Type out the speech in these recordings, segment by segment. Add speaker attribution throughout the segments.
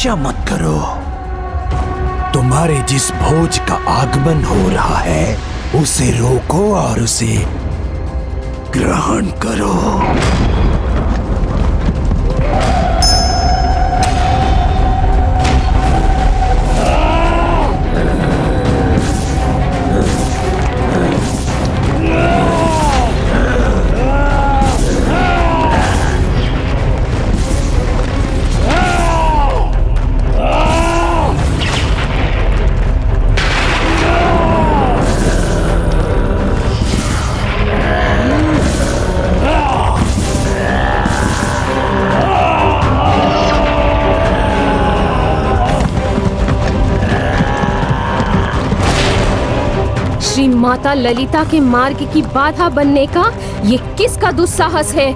Speaker 1: तपस्या मत करो। तुम्हारे जिस भोज का आगमन हो रहा है उसे रोको और उसे ग्रहण करो।
Speaker 2: श्री माता ललिता के मार्ग की बाधा बनने का ये किसका दुस्साहस है?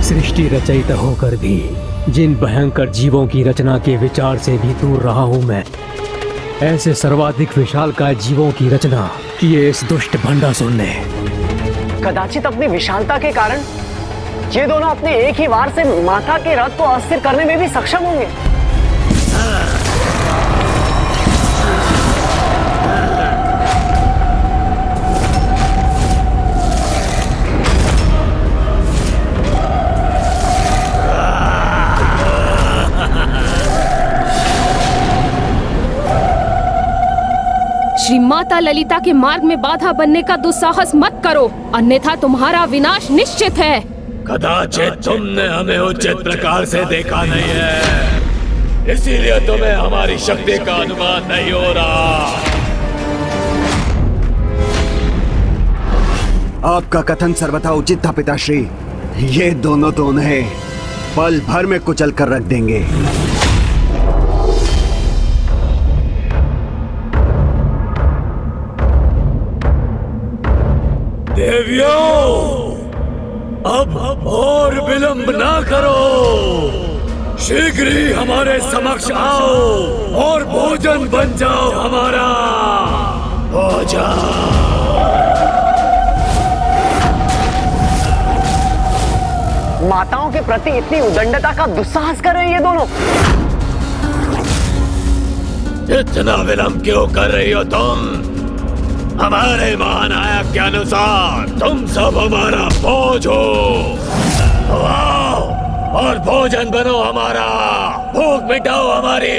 Speaker 3: सृष्टि रचयिता होकर भी जिन भयंकर जीवों की रचना के विचार से भी दूर रहा हूँ मैं, ऐसे सर्वाधिक विशालकाय जीवों की रचना किए इस दुष्ट भंडासुर ने।
Speaker 4: कदाचित अपनी विशालता के कारण ये दोनों अपने एक ही वार से माता के रथ को अस्थिर करने में भी सक्षम होंगे।
Speaker 2: श्री माता ललिता के मार्ग में बाधा बनने का दुस्साहस मत करो, अन्यथा तुम्हारा विनाश निश्चित है।
Speaker 5: कदाचित तुमने हमें उचित प्रकार से देखा नहीं है, इसीलिए तुम्हें हमारी शक्ति का अनुमान नहीं हो रहा।
Speaker 6: आपका कथन सर्वथा उचित था पिताश्री। ये दोनों तो उन्हें पल भर में कुचल कर रख देंगे।
Speaker 5: देवियों, अब और विलंब ना करो, शीघ्र ही हमारे समक्ष आओ और भोजन बन जाओ हमारा। भोजन।
Speaker 4: माताओं के प्रति इतनी उदंडता का दुस्साहस कर रहे हैं ये दोनों।
Speaker 5: इतना विलंब क्यों कर रही हो तुम? हमारे महानायक के अनुसार तुम सब हमारा बोझ हो। आओ और भोजन बनो हमारा, भूख मिटाओ हमारी।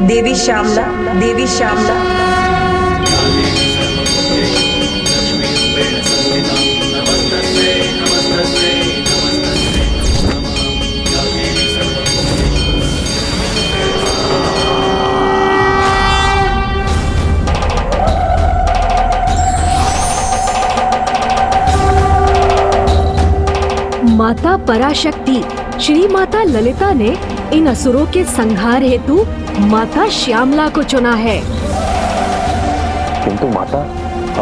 Speaker 7: देवी श्यामला, देवी श्यामला।
Speaker 2: माता पराशक्ति श्री माता ललिता ने इन असुरों के संहार हेतु माता श्यामला को चुना है।
Speaker 4: किंतु माता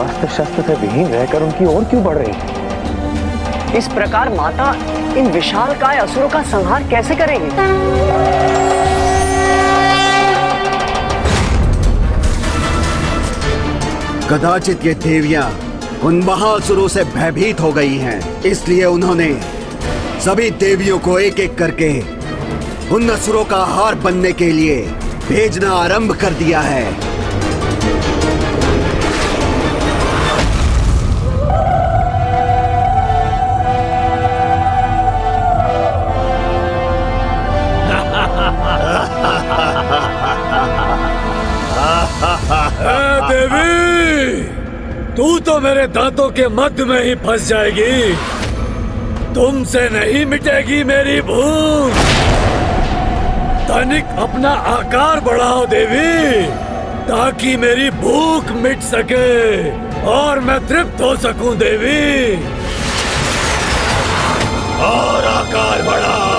Speaker 4: अस्त्र शस्त्र से विहीन रहकर उनकी ओर क्यों बढ़ रही है? इस प्रकार माता इन विशालकाय असुरों का संहार कैसे करेगी?
Speaker 6: कदाचित ये देवियां उन महाअसुरों से भयभीत हो गई हैं, इसलिए उन्होंने सभी देवियों को एक एक करके उन असुरों का आहार बनने के लिए भेजना आरंभ कर दिया है।
Speaker 5: देवी, तू तो मेरे दांतों के मध्य में ही फंस जाएगी। तुमसे नहीं मिटेगी मेरी भूख। तनिक अपना आकार बढ़ाओ देवी, ताकि मेरी भूख मिट सके और मैं तृप्त हो सकूं देवी। और आकार बढ़ाओ।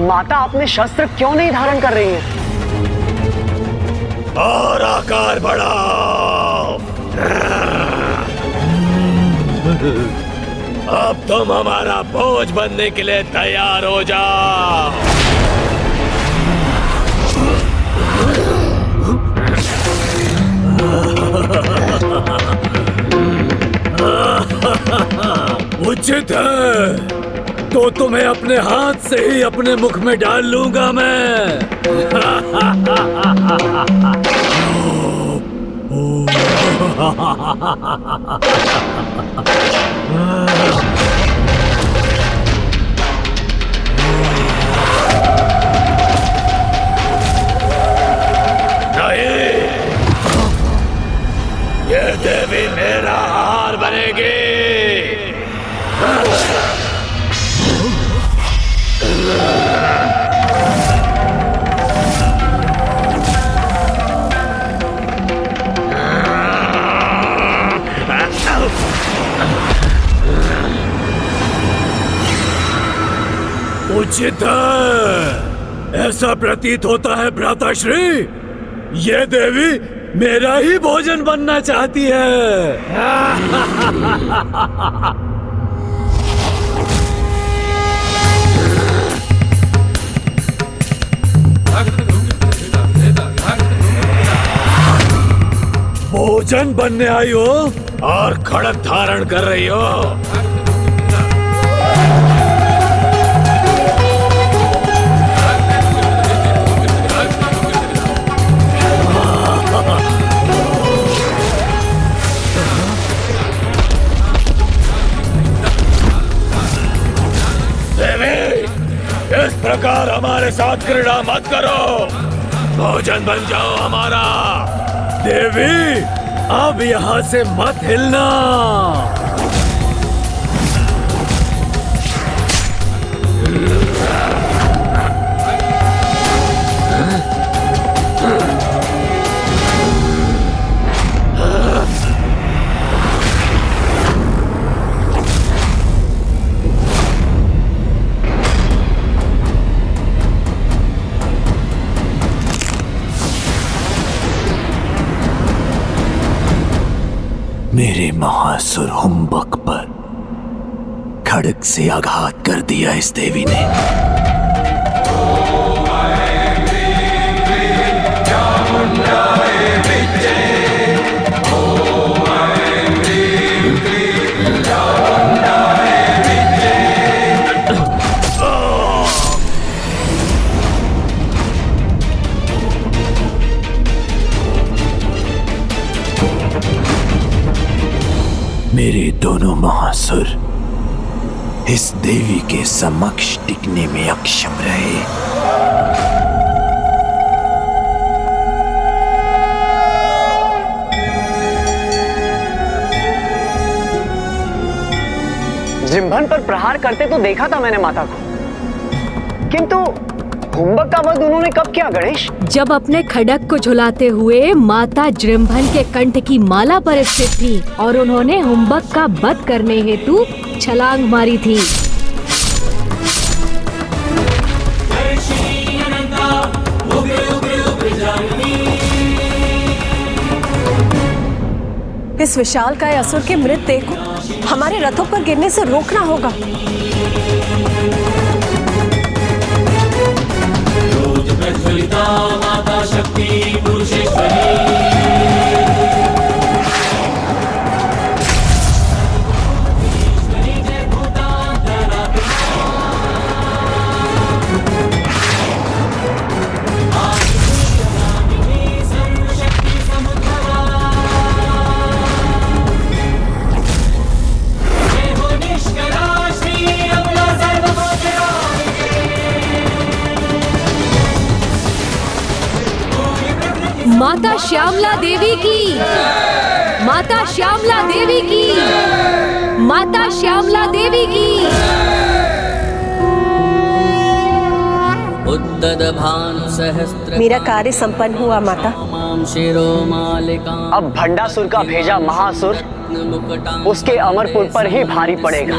Speaker 4: माता, अपने शस्त्र क्यों नहीं धारण कर रही हैं?
Speaker 5: और आकार बढ़ाओ। अब तुम हमारा बोझ बनने के लिए तैयार हो जाओ। उचित है, तो तुम्हें अपने हाथ से ही अपने मुख में डाल लूंगा मैं। नहीं, ये देवी मेरा हार बनेगी। उचित है, ऐसा प्रतीत होता है भ्राताश्री, ये देवी मेरा ही भोजन बनना चाहती है। भोजन बनने आई हो और खड़ग धारण कर रही हो। देवी, इस प्रकार हमारे साथ क्रीड़ा मत करो। भोजन बन जाओ हमारा। देवी, अब यहाँ से मत हिलना।
Speaker 1: मेरे महासुर हुम्बक पर खड़ग से आघात कर दिया इस देवी ने। मेरे दोनों महासुर इस देवी के समक्ष टिकने में अक्षम रहे।
Speaker 4: जिम्भन पर प्रहार करते तो देखा था मैंने माता को, किंतु हुम्बक का वध उन्होंने कब किया गणेश?
Speaker 2: जब अपने खड़ग को झुलाते हुए माता जृंभन के कंठ की माला पर स्थित थी और उन्होंने हुम्बक का वध करने हेतु छलांग मारी थी।
Speaker 8: इस विशालकाय असुर के मृतदेह को हमारे रथों पर गिरने से रोकना होगा।
Speaker 9: माता शक्ति पुरुषेश्वरी।
Speaker 2: माता श्यामला देवी की, माता माता श्यामला देवी की, माता श्यामला देवी की।
Speaker 8: मेरा कार्य संपन्न हुआ माता।
Speaker 4: अब भंडासुर का भेजा महासुर उसके अमरपुर पर ही भारी पड़ेगा।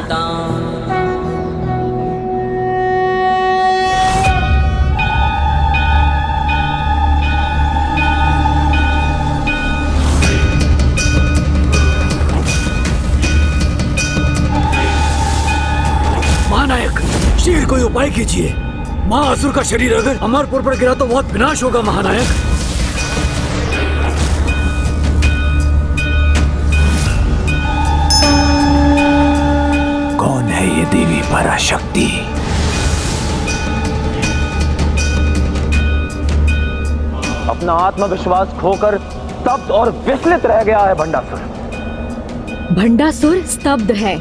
Speaker 1: महानायक, शीघ्र कोई उपाय कीजिए। महाअसुर का शरीर अगर अमरपुर पर गिरा तो बहुत विनाश होगा महानायक। कौन है ये देवी पराशक्ति?
Speaker 4: अपना आत्मविश्वास खोकर स्तब्ध और विचलित रह गया है भंडासुर।
Speaker 2: भंडासुर स्तब्ध है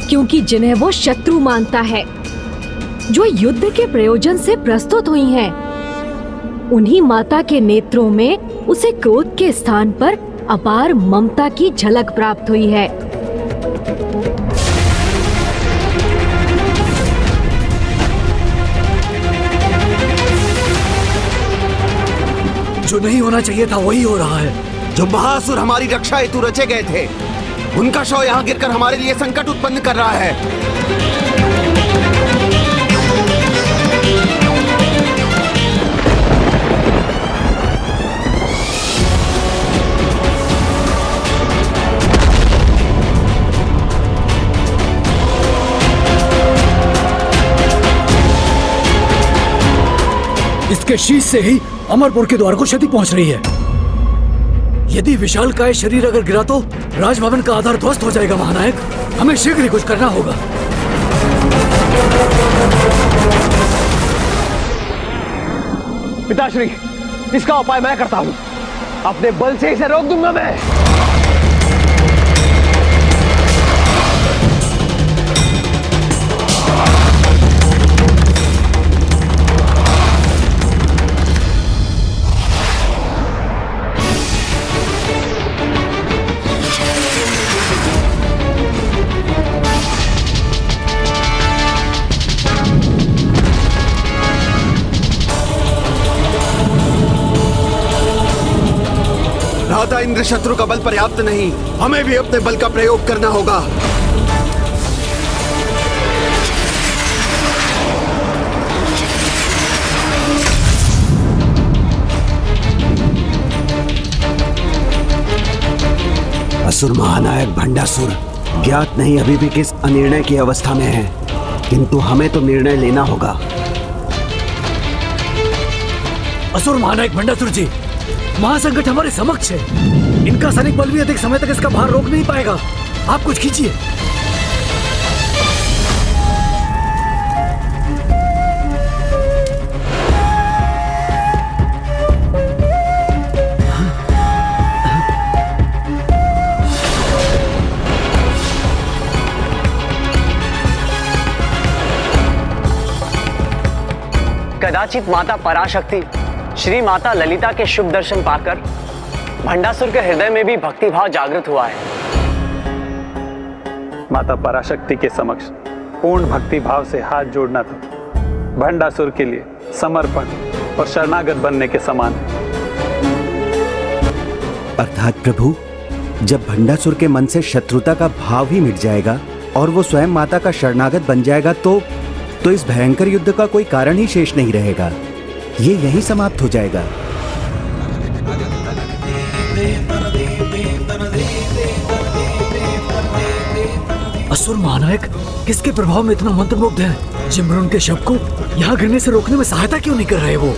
Speaker 2: क्योंकि जिन्हें वो शत्रु मानता है, जो युद्ध के प्रयोजन से प्रस्तुत हुई हैं, उन्हीं माता के नेत्रों में उसे क्रोध के स्थान पर अपार ममता की झलक प्राप्त हुई है।
Speaker 1: जो नहीं होना चाहिए था वही हो रहा है।
Speaker 6: जो महासुर हमारी रक्षा हेतु रचे गए थे, उनका शव यहाँ गिरकर हमारे लिए संकट उत्पन्न कर रहा है।
Speaker 1: इसके शीश से ही अमरपुर के द्वार को क्षति पहुंच रही है। यदि विशालकाय शरीर अगर गिरा तो राजभवन का आधार ध्वस्त हो जाएगा महानायक। हमें शीघ्र ही कुछ करना होगा।
Speaker 4: पिताश्री, इसका उपाय मैं करता हूं। अपने बल से इसे रोक दूंगा मैं।
Speaker 6: भ्राता इंद्र शत्रु का बल पर्याप्त नहीं, हमें भी अपने बल का प्रयोग करना होगा। असुर महानायक भंडासुर ज्ञात नहीं अभी भी किस अनिर्णय की अवस्था में है, किंतु हमें तो निर्णय लेना होगा।
Speaker 1: असुर महानायक भंडासुर जी, महासंकट हमारे समक्ष है। इनका सैनिक बल भी अधिक समय तक इसका भार रोक नहीं पाएगा। आप कुछ कीजिए।
Speaker 4: कदाचित माता पराशक्ति श्री माता ललिता के शुभ दर्शन पाकर भंडासुर के हृदय में भी भक्ति भाव जागृत हुआ है।
Speaker 10: माता पराशक्ति के समक्ष पूर्ण भक्ति भाव से हाथ जोड़ना तो भंडासुर के लिए समर्पण और शरणागत बनने के समान है।
Speaker 6: अर्थात प्रभु, जब भंडासुर के मन से शत्रुता का भाव ही मिट जाएगा और वो स्वयं माता का शरणागत बन जाएगा तो इस भयंकर युद्ध का कोई कारण ही शेष नहीं रहेगा। ये यहीं समाप्त हो जाएगा।
Speaker 1: असुर महानायक किसके प्रभाव में इतना मंत्रमुग्ध है? जिम्रुन के शव को यहाँ गिरने से रोकने में सहायता क्यों नहीं कर रहे वो?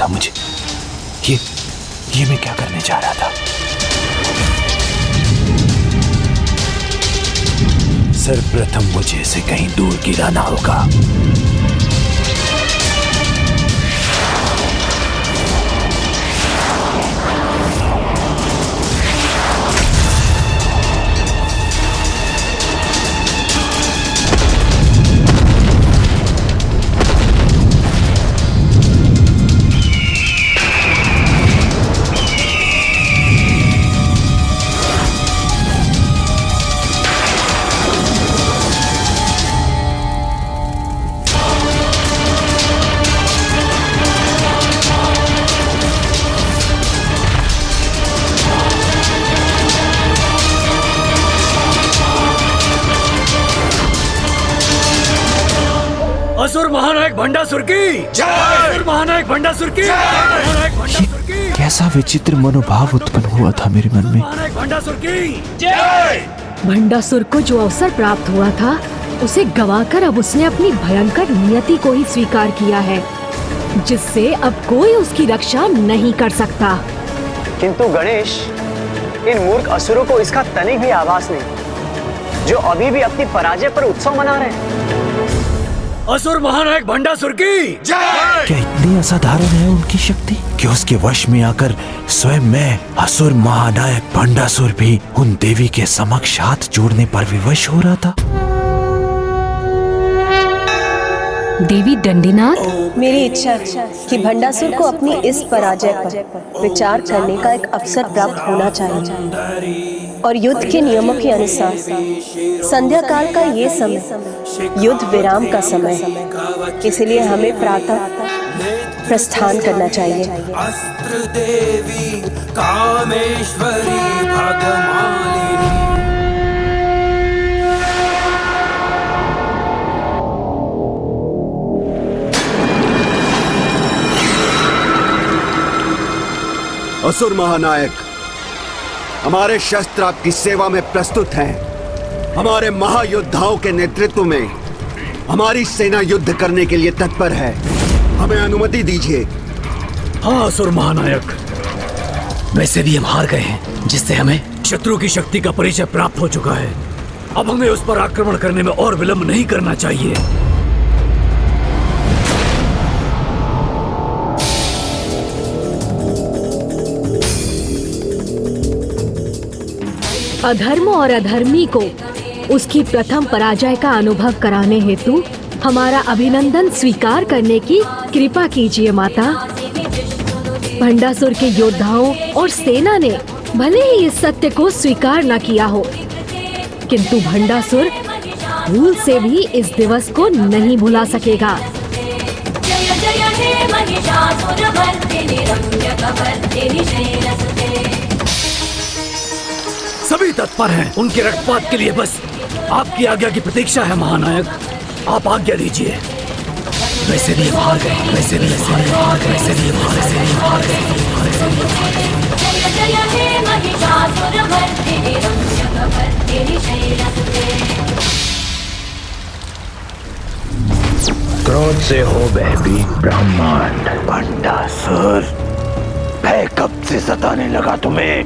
Speaker 1: था मुझे? ये मैं क्या करने जा रहा था? सर्वप्रथम मुझे इसे कहीं दूर गिराना होगा।
Speaker 5: असुर महानायक भंडासुर की जय! असुर महानायक भंडासुर की जय!
Speaker 1: कैसा विचित्र मनोभाव उत्पन्न हुआ था मेरे मन में।
Speaker 5: महानायक भंडासुर की जय!
Speaker 2: भंडासुर को जो अवसर प्राप्त हुआ था उसे गंवाकर अब उसने अपनी भयंकर नियति को ही स्वीकार किया है, जिससे अब कोई उसकी रक्षा नहीं कर सकता।
Speaker 4: किंतु गणेश, इन मूर्ख असुरों को इसका तनिक भी आभास नहीं, जो अभी भी अपनी पराजय पर उत्सव मना रहे हैं।
Speaker 5: असुर महानायक भंडासुर की जय!
Speaker 1: क्या इतनी असाधारण है उनकी शक्ति कि उसके वश में आकर स्वयं मैं असुर महानायक भंडासुर भी उन देवी के समक्ष हाथ जोड़ने पर विवश हो रहा था?
Speaker 2: देवी दंडीनाथ,
Speaker 8: मेरी इच्छा है कि भंडासुर को अपनी इस पराजय पर विचार करने का एक अवसर प्राप्त होना चाहिए और युद्ध के नियमों के अनुसार संध्या काल का ये समय युद्ध विराम का समय है, इसलिए हमें प्रातः प्रस्थान करना चाहिए।
Speaker 9: अस्त्र देवी कामेश्वरी भगमालिनी।
Speaker 6: असुर महानायक, हमारे शस्त्र आपकी सेवा में प्रस्तुत हैं। हमारे महायोद्धाओं के नेतृत्व में हमारी सेना युद्ध करने के लिए तत्पर है। हमें अनुमति दीजिए।
Speaker 5: हाँ असुर महानायक, वैसे भी हम हार गए हैं, जिससे हमें शत्रु की शक्ति का परिचय प्राप्त हो चुका है। अब हमें उस पर आक्रमण करने में और विलंब नहीं करना चाहिए।
Speaker 2: अधर्म और अधर्मी को उसकी प्रथम पराजय का अनुभव कराने हेतु हमारा अभिनंदन स्वीकार करने की कृपा कीजिए माता। भंडासुर के योद्धाओं और सेना ने भले ही इस सत्य को स्वीकार न किया हो, किंतु भंडासुर भूल से भी इस दिवस को नहीं भुला सकेगा।
Speaker 5: सभी तत्पर हैं उनके रक्तपात के लिए। बस आपकी आज्ञा की प्रतीक्षा है महानायक, आप आज्ञा दीजिए। वैसे भी हार गए, वैसे भी हार गए, वैसे भी हार गए।
Speaker 1: क्रोध से हो भयभीत ब्रह्मांड भंडासुर, भय कब से सताने लगा तुम्हें?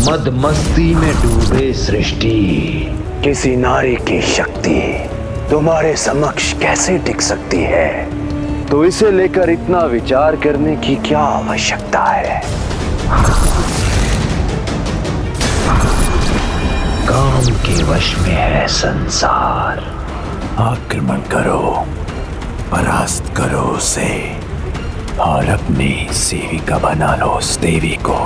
Speaker 1: मद मस्ती में डूबे सृष्टि, किसी नारी की शक्ति तुम्हारे समक्ष कैसे टिक सकती है? तो इसे लेकर इतना विचार करने की क्या आवश्यकता है? काम के वश में है संसार। आक्रमण करो, परास्त करो उसे और अपनी सेविका बना लो उस देवी को।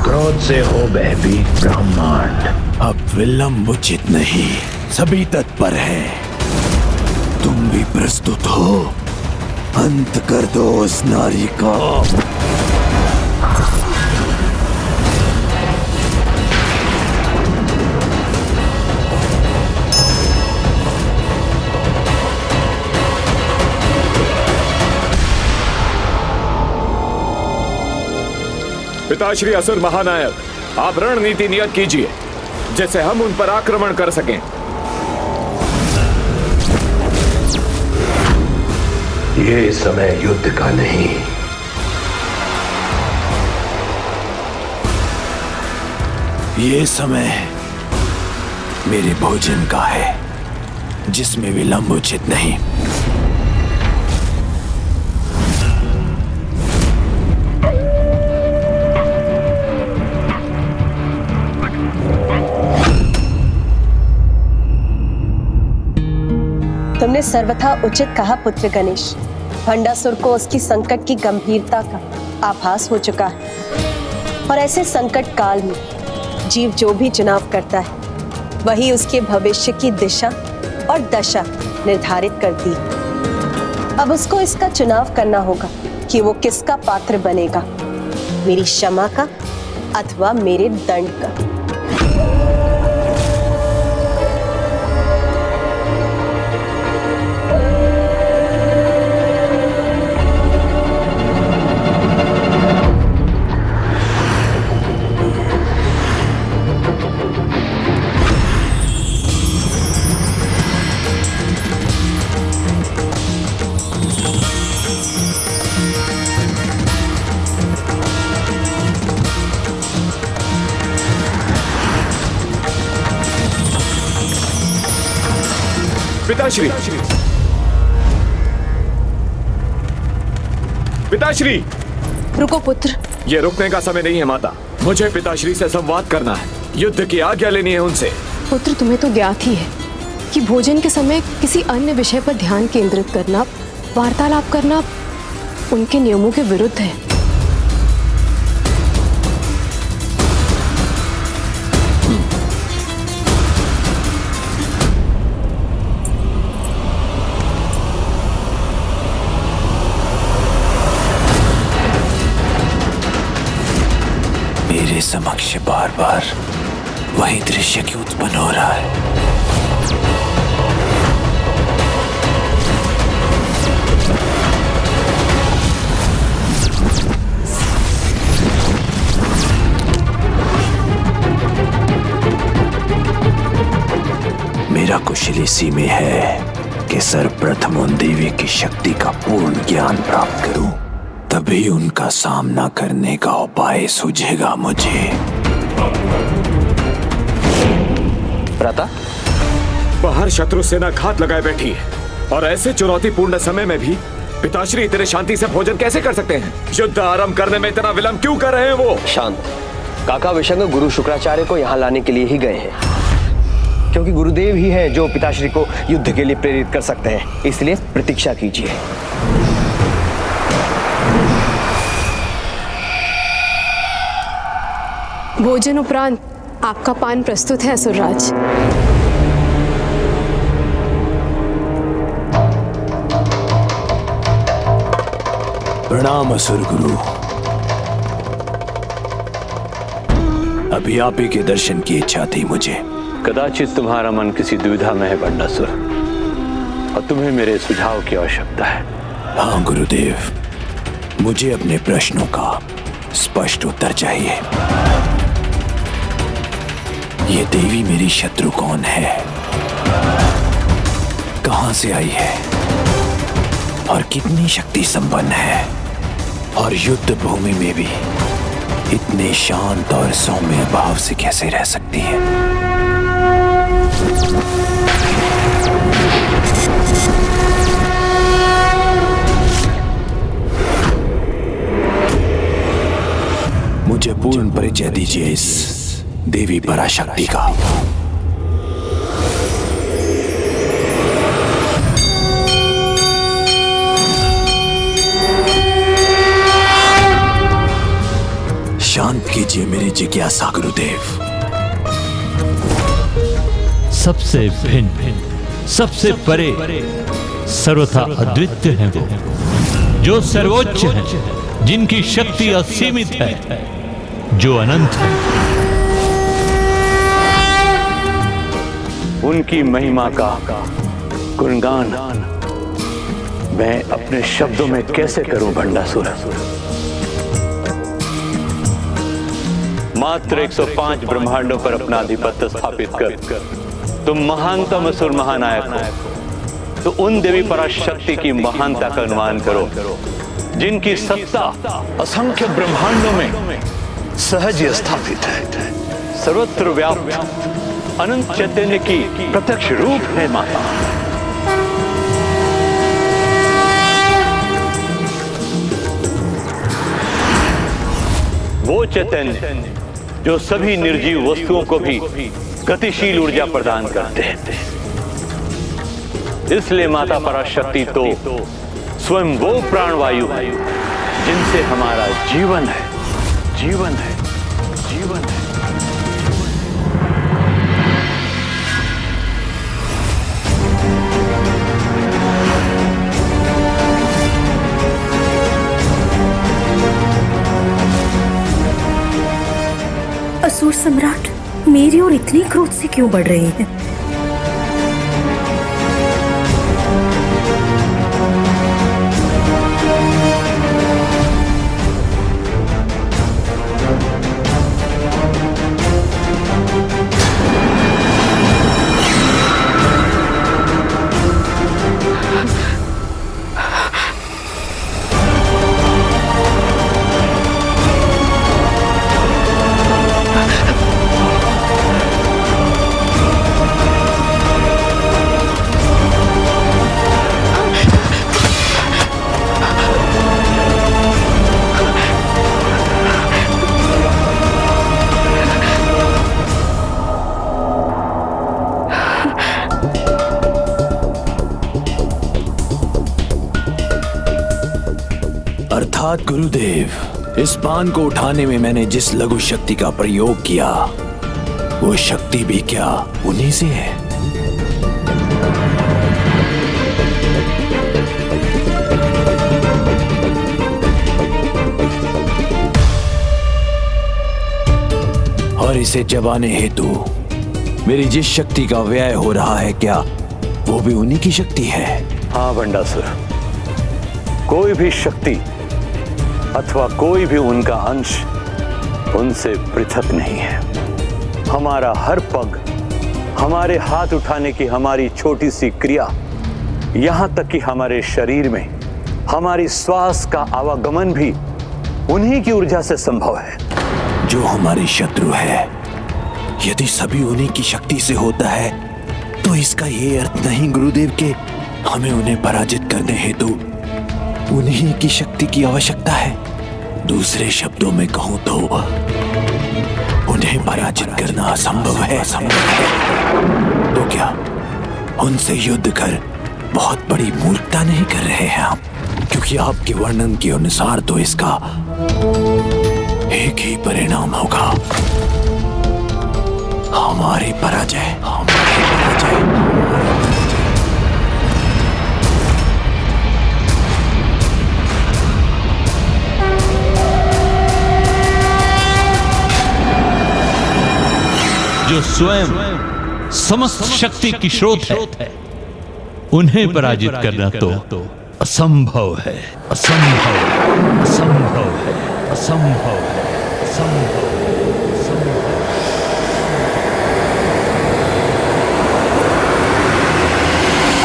Speaker 1: क्रोध से हो भयभीत ब्रह्मांड, अब विलंब उचित नहीं, सभी तत्पर हैं। तुम भी प्रस्तुत हो, अंत कर दो उस नारी का।
Speaker 11: पिताश्री असुर महानायक, आप रणनीति नियत कीजिए जिससे हम उन पर आक्रमण कर सकें।
Speaker 1: ये समय युद्ध का नहीं, ये समय मेरे भोजन का है, जिसमें विलंब उचित नहीं।
Speaker 8: तुमने सर्वथा उचित कहा पुत्र गणेश। भंडासुर को उसकी संकट की गंभीरता का आभास हो चुका है और ऐसे संकट काल में जीव जो भी चुनाव करता है वही उसके भविष्य की दिशा और दशा निर्धारित करती है। अब उसको इसका चुनाव करना होगा कि वो किसका पात्र बनेगा, मेरी क्षमा का अथवा मेरे दंड का।
Speaker 11: पिताश्री, पिताश्री!
Speaker 12: रुको पुत्र।
Speaker 11: ये रुकने का समय नहीं है माता। मुझे पिताश्री से संवाद करना है, युद्ध की आज्ञा लेनी है उनसे।
Speaker 12: पुत्र, तुम्हें तो ज्ञात ही है कि भोजन के समय किसी अन्य विषय पर ध्यान केंद्रित करना, वार्तालाप करना उनके नियमों के विरुद्ध है।
Speaker 1: मेरे समक्ष बार बार वही दृश्य क्यों उत्पन्न हो रहा है? मेरा कुशल इसी में है कि सर्वप्रथम उन देवी की शक्ति का पूर्ण ज्ञान प्राप्त करूं, तभी उनका सामना करने का उपाय सूझेगा मुझे।
Speaker 11: भ्राता, बाहर शत्रु सेना घात लगाए बैठी है और ऐसे चुनौतीपूर्ण समय में भी पिताश्री इतने शांति से भोजन कैसे कर सकते हैं? युद्ध आरंभ करने में इतना विलंब क्यों कर रहे हैं वो?
Speaker 4: शांत। काका विशंग गुरु शुक्राचार्य को यहाँ लाने के लिए ही गए हैं, क्योंकि गुरुदेव ही हैं जो पिताश्री को युद्ध के लिए प्रेरित कर सकते हैं। इसलिए प्रतीक्षा कीजिए।
Speaker 12: भोजन उपरांत आपका पान प्रस्तुत है असुरराज।
Speaker 1: प्रणाम असुर गुरु। अभी आप ही के दर्शन की इच्छा थी मुझे।
Speaker 5: कदाचित तुम्हारा मन किसी दुविधा में है भंडासुर, और तुम्हें मेरे सुझाव की आवश्यकता है।
Speaker 1: हाँ गुरुदेव, मुझे अपने प्रश्नों का स्पष्ट उत्तर चाहिए। ये देवी मेरी शत्रु कौन है, कहां से आई है और कितनी शक्ति संपन्न है, और युद्ध भूमि में भी इतने शांत और सौम्य भाव से कैसे रह सकती है? मुझे पूर्ण परिचय दीजिए इस देवी पराशक्ति का। शांत कीजिए मेरी जिज्ञासा गुरुदेव।
Speaker 13: सबसे भिन्न, सबसे परे, सर्वथा अद्वितीय है वो, जो सर्वोच्च है, जिनकी शक्ति असीमित है, जो अनंत है।
Speaker 5: उनकी महिमा का गुणगान मैं अपने शब्दों में कैसे करूं भंडासुर? मात्र 105 ब्रह्मांडों पर अपना आधिपत्य स्थापित कर तुम महानतम असुर महानायक हो, तो उन देवी पराशक्ति की महानता का अनुमान करो, जिनकी सत्ता असंख्य ब्रह्मांडों में सहज स्थापित है। सर्वत्र व्याप्त अनंत चैतन्य की प्रत्यक्ष रूप है माता। वो चैतन्य जो सभी निर्जीव वस्तुओं को भी गतिशील ऊर्जा प्रदान करते हैं। इसलिए माता पराशक्ति तो स्वयं वो प्राणवायु है जिनसे हमारा जीवन है, जीवन है, जीवन है।
Speaker 14: असुर सम्राट मेरी ओर इतनी क्रोध से क्यों बढ़ रहे हैं?
Speaker 1: अर्थात गुरुदेव, इस बाण को उठाने में मैंने जिस लघु शक्ति का प्रयोग किया, वो शक्ति भी क्या उन्हीं से है? और इसे चबाने हेतु मेरी जिस शक्ति का व्यय हो रहा है, क्या वो भी उन्हीं की शक्ति है?
Speaker 5: हाँ भंडासुर, कोई भी शक्ति अथवा कोई भी उनका अंश उनसे पृथक नहीं है। हमारा हर पग, हमारे हाथ उठाने की हमारी छोटी सी क्रिया, यहां तक कि हमारे शरीर में हमारी श्वास का आवागमन भी उन्हीं की ऊर्जा से संभव है।
Speaker 1: जो हमारे शत्रु है, यदि सभी उन्हीं की शक्ति से होता है, तो इसका ये अर्थ नहीं गुरुदेव के हमें उन्हें पराजित करने हेतु उन्हीं की शक्ति की आवश्यकता है। दूसरे शब्दों में कहूं तो उन्हें पराजित करना असंभव है। तो क्या उनसे युद्ध कर बहुत बड़ी मूर्खता नहीं कर रहे हैं हम? क्योंकि आपके वर्णन के अनुसार तो इसका एक ही परिणाम होगा, हमारी पराजय, हमारी पराजय।
Speaker 13: जो स्वयं समस्त शक्ति की स्रोत है, उन्हें पराजित करना तो असंभव है, असंभव, असंभव है, असंभव है, असंभव।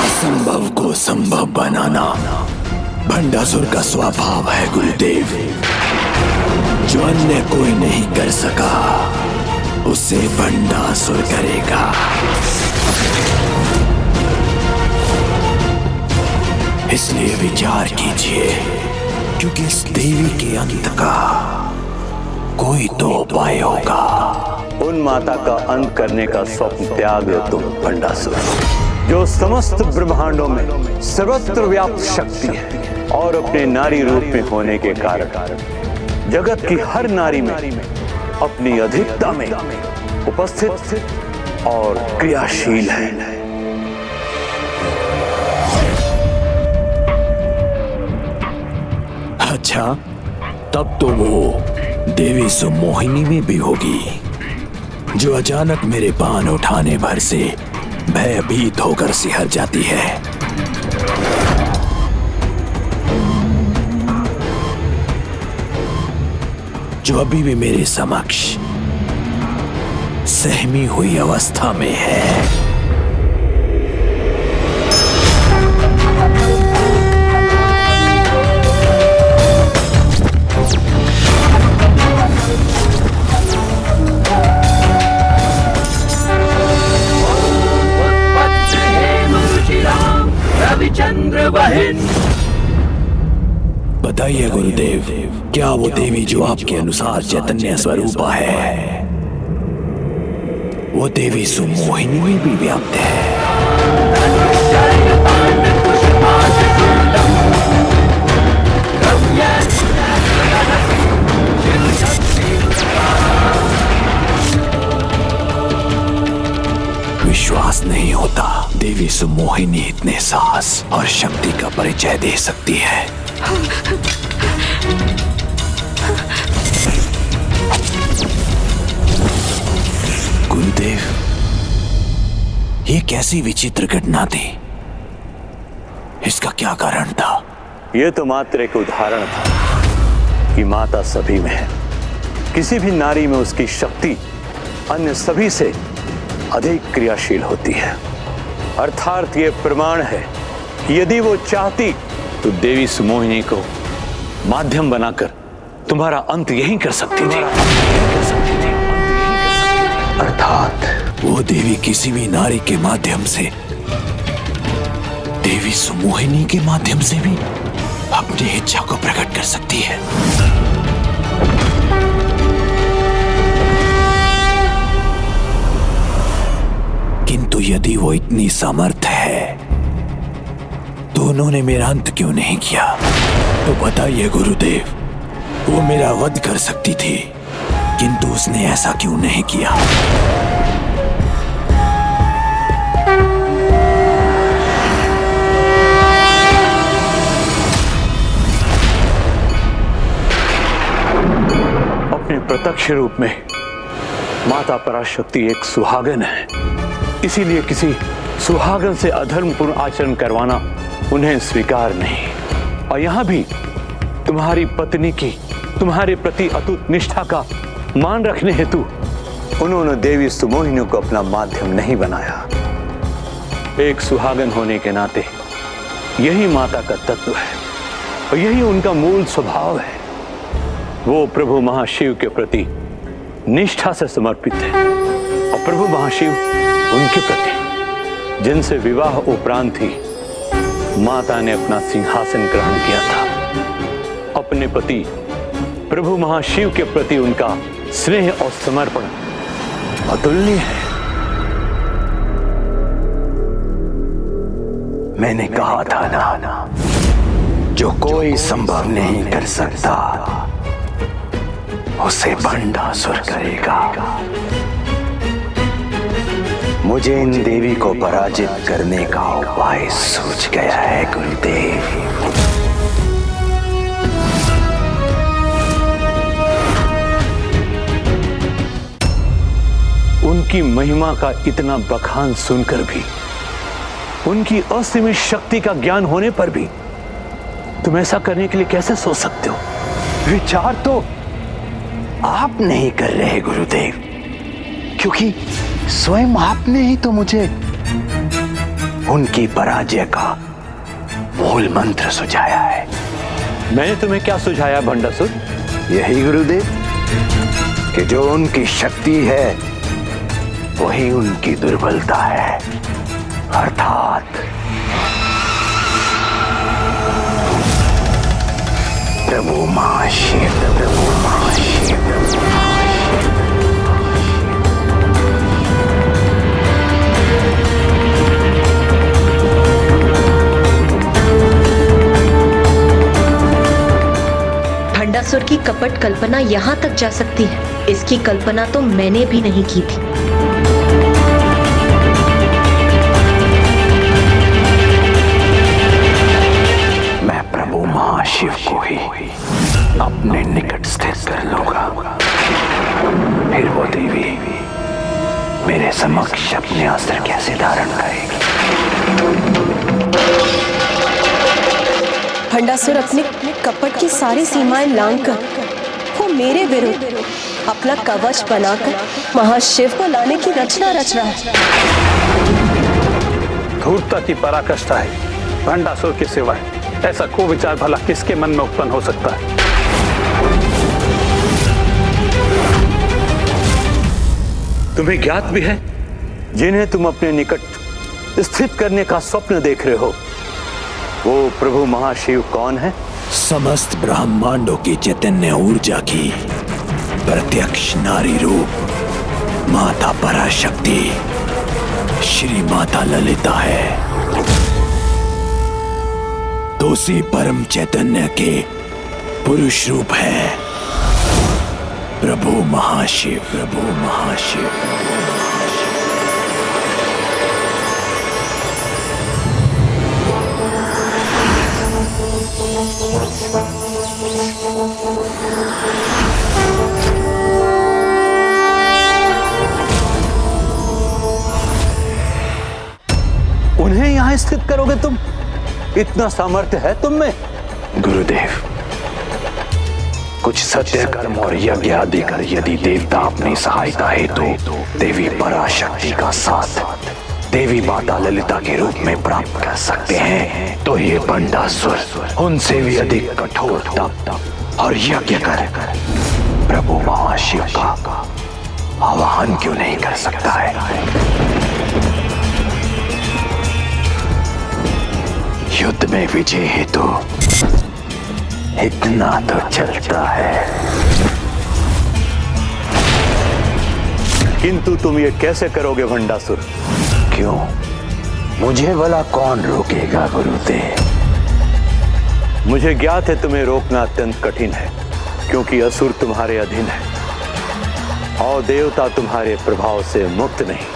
Speaker 1: असंभव को संभव बनाना भंडासुर का स्वभाव है गुरुदेव। जो अन्य कोई नहीं कर सका, उसे भंडासुर करेगा। इसलिए विचार कीजिए, क्योंकि इस देवी के अंत का कोई तो उपाय होगा।
Speaker 5: उन माता का अंत करने का स्वप्न त्याग दो तुम भंडासुर, जो समस्त ब्रह्मांडों में सर्वत्र व्याप्त शक्ति है और अपने नारी रूप में होने के कारण जगत की हर नारी में अपनी अधिकता में उपस्थित और क्रियाशील है।
Speaker 1: अच्छा, तब तो वो देवी सुमोहिनी में भी होगी, जो अचानक मेरे बाण उठाने भर से भयभीत होकर सिहर जाती है। जो अभी भी मेरे समक्ष सहमी हुई अवस्था में है। चंद्र बहिन। बताइए गुरुदेव, क्या वो देवी जो आपके अनुसार चैतन्य स्वरूपा है, वो देवी सुमोहिनी में भी व्याप्त है? विश्वास नहीं होता देवी सुमोहिनी इतने साहस और शक्ति का परिचय दे सकती है। गुरुदेव, ये कैसी विचित्र घटना थी? इसका क्या कारण था?
Speaker 10: यह तो मात्र एक उदाहरण था कि माता सभी में है। किसी भी नारी में उसकी शक्ति अन्य सभी से अधिक क्रियाशील होती है। अर्थात ये प्रमाण है कि यदि वो चाहती तो देवी सुमोहिनी को माध्यम बनाकर तुम्हारा अंत यही कर सकती थी।
Speaker 1: अर्थात वो देवी किसी भी नारी के माध्यम से, देवी सुमोहिनी के माध्यम से भी अपनी इच्छा को प्रकट कर सकती है। किंतु यदि वो इतनी समर्थ है तो उन्होंने मेरा अंत क्यों नहीं किया? तो बताइए गुरुदेव, वो मेरा वध कर सकती थी, किंतु उसने ऐसा क्यों नहीं किया?
Speaker 10: अपने प्रत्यक्ष रूप में माता पराशक्ति एक सुहागन है, इसीलिए किसी सुहागन से अधर्मपूर्ण आचरण करवाना उन्हें स्वीकार नहीं। और यहां भी तुम्हारी पत्नी की तुम्हारे प्रति अटूट निष्ठा का मान रखने हेतु उन्होंने देवी सुमोहिनी को अपना माध्यम नहीं बनाया। एक सुहागन होने के नाते यही माता का तत्व है और यही उनका मूल स्वभाव है। वो प्रभु महाशिव के प्रति निष्ठा से समर्पित है और प्रभु महाशिव उनके प्रति, जिनसे विवाह उपरांत ही माता ने अपना सिंहासन ग्रहण किया था। अपने पति प्रभु महाशिव के प्रति उनका स्नेह और समर्पण अतुलनीय है।
Speaker 1: मैंने कहा था ना, जो कोई संभव नहीं कर सकता उसे भंडासुर करेगा। मुझे इन देवी को पराजित करने का उपाय सूझ गया है गुरुदेव।
Speaker 10: उनकी महिमा का इतना बखान सुनकर भी, उनकी असीमित शक्ति का ज्ञान होने पर भी तुम ऐसा करने के लिए कैसे सोच सकते हो?
Speaker 1: विचार तो आप नहीं कर रहे गुरुदेव, क्योंकि स्वयं आपने ही तो मुझे उनकी पराजय का मूल मंत्र सुझाया है।
Speaker 10: मैंने तुम्हें क्या सुझाया भंडासुर?
Speaker 1: यही गुरुदेव, कि जो उनकी शक्ति है वही उनकी दुर्बलता है। अर्थात प्रभु महाशिव, प्रभु महाशिव।
Speaker 8: भंडासुर की कपट कल्पना यहाँ तक जा सकती है, इसकी कल्पना तो मैंने भी नहीं की थी।
Speaker 1: मैं प्रभु महाशिव को ही अपने निकट स्थित कर लूंगा, फिर वो देवी मेरे समक्ष अपने अस्त्र कैसे धारण करेगी?
Speaker 8: भंडासुर अपने कपट की सारी सीमाएं लांघकर वो मेरे विरुद्ध अपना कवच बनाकर महाशिव को लाने की रचना रच रहा है।
Speaker 10: धूर्तता की पराकाष्ठा है। भंडासुर के सिवाय ऐसा कुविचार भला किसके मन में उत्पन्न हो सकता है? तुम्हें ज्ञात भी है, जिन्हें तुम अपने निकट स्थित करने का स्वप्न देख रहे हो, वो प्रभु महाशिव कौन है?
Speaker 1: समस्त ब्रह्मांडों की चैतन्य ऊर्जा की प्रत्यक्ष नारी रूप माता पराशक्ति श्री माता ललिता है। तो उसी परम चैतन्य के पुरुष रूप है प्रभु महाशिव। प्रभु महाशिव।
Speaker 10: उन्हें यहां स्थित करोगे तुम? इतना सामर्थ्य है तुम में?
Speaker 1: गुरुदेव, कुछ सत्य कर्म और यज्ञ आदि कर यदि देवता अपनी सहायता हेतु देवी पराशक्ति का साथ देवी माता ललिता के रूप में प्राप्त कर सकते हैं, तो ये बंडासुर उनसे भी अधिक कठोर तप और यज्ञ कर प्रभु महाशिव का आवाहन क्यों नहीं कर सकता है? युद्ध में विजय हेतु इतना तो चलता है।
Speaker 10: किंतु तुम ये कैसे करोगे भंडासुर?
Speaker 1: क्यों? मुझे भला कौन रोकेगा गुरुदेव?
Speaker 10: मुझे ज्ञात है तुम्हें रोकना अत्यंत कठिन है, क्योंकि असुर तुम्हारे अधीन है और देवता तुम्हारे प्रभाव से मुक्त नहीं।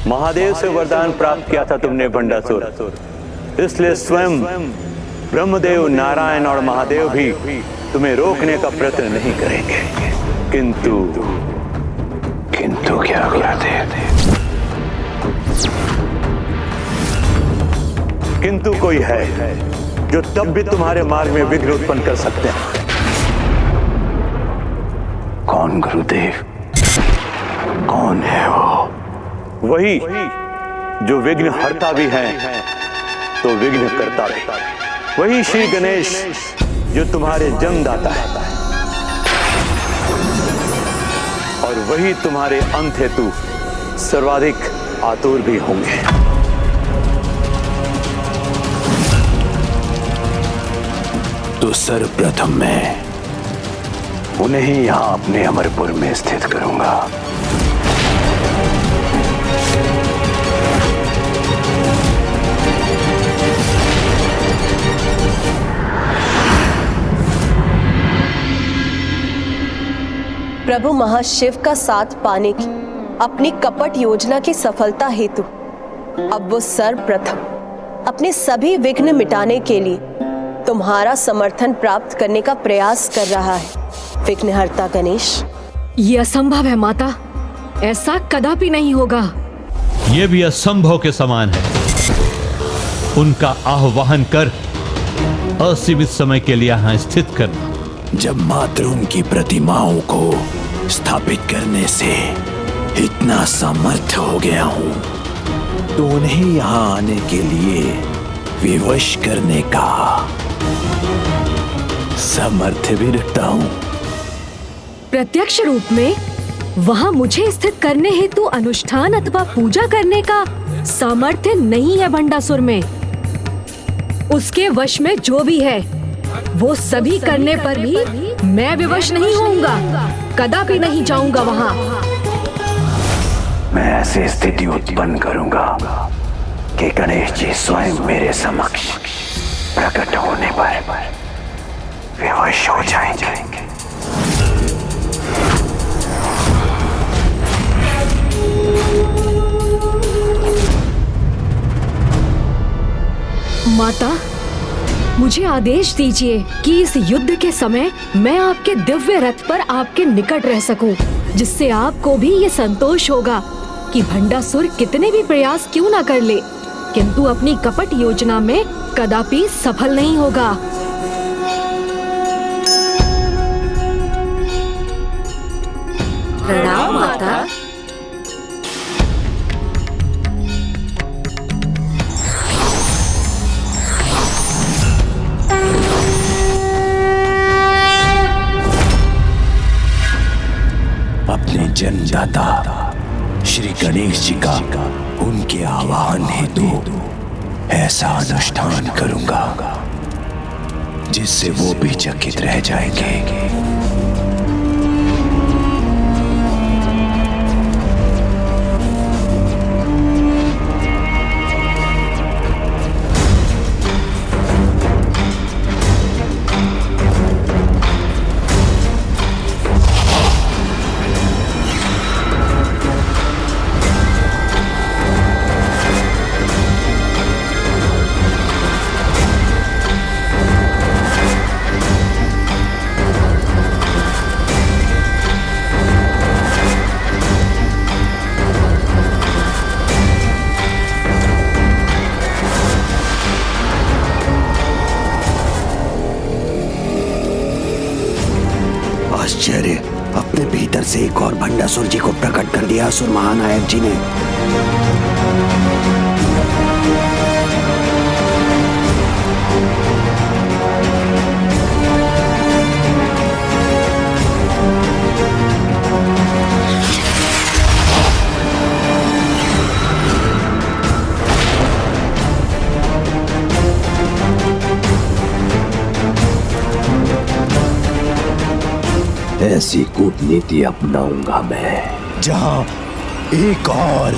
Speaker 10: महादेव से वरदान प्राप्त किया था तुमने भंडासुर, इसलिए स्वयं ब्रह्मदेव, नारायण और महादेव भी तुम्हें रोकने का प्रयत्न नहीं करेंगे।
Speaker 1: किंतु क्या गुरुदेव?
Speaker 10: किंतु कोई है जो तब भी तुम्हारे मार्ग में विघ्न उत्पन्न कर सकते हैं।
Speaker 1: कौन गुरुदेव? कौन है वो?
Speaker 10: वही जो विघ्न हरता भी है तो विघ्न करता भी। वही श्री गणेश जो तुम्हारे जन्मदाता है और वही तुम्हारे अंत हेतु सर्वाधिक आतुर भी होंगे।
Speaker 1: तो सर्वप्रथम मैं उन्हें ही यहां अपने अमरपुर में स्थित करूंगा।
Speaker 8: प्रभु महाशिव का साथ पाने की अपनी कपट योजना की सफलता हेतु अब वो सर्वप्रथम अपने सभी विघ्न मिटाने के लिए तुम्हारा समर्थन प्राप्त करने का प्रयास कर रहा है विघ्नहर्ता गणेश।
Speaker 2: ये असंभव है माता, ऐसा कदापि नहीं होगा।
Speaker 13: ये भी असंभव के समान है। उनका आह्वान कर असीमित समय के लिए यहां स्थित करना।
Speaker 1: जब मात्र उनकी प्रतिमाओं को स्थापित करने से इतना सामर्थ्य हो गया हूं, तो उन्हें यहां आने के लिए विवश करने का सामर्थ्य भी रखता हूं।
Speaker 2: प्रत्यक्ष रूप में वहां मुझे स्थित करने हेतु अनुष्ठान अथवा पूजा करने का सामर्थ्य नहीं है भंडासुर में। उसके वश में जो भी है वो सभी करने पर भी मैं विवश नहीं होऊंगा, कदापि नहीं जाऊंगा वहां।
Speaker 1: मैं ऐसी स्थिति उत्पन्न करूंगा कि गणेश जी स्वयं मेरे समक्ष प्रकट होने पर विवश हो जाएंगे।
Speaker 2: माता, मुझे आदेश दीजिए कि इस युद्ध के समय मैं आपके दिव्य रथ पर आपके निकट रह सकूं, जिससे आपको भी ये संतोष होगा कि भंडासुर कितने भी प्रयास क्यों ना कर ले, किंतु अपनी कपट योजना में कदापि सफल नहीं होगा।
Speaker 14: प्रणाम माता।
Speaker 1: अपने जन्मदाता श्री गणेश जी का उनके आह्वान हेतु ऐसा अनुष्ठान करूंगा जिससे वो भी चकित रह जाएंगे।
Speaker 6: आश्चर्य, अपने भीतर से एक और भंडासुर जी को प्रकट कर दिया असुर महानायक जी ने।
Speaker 1: ऐसी कूटनीति अपनाऊंगा मैं जहां एक और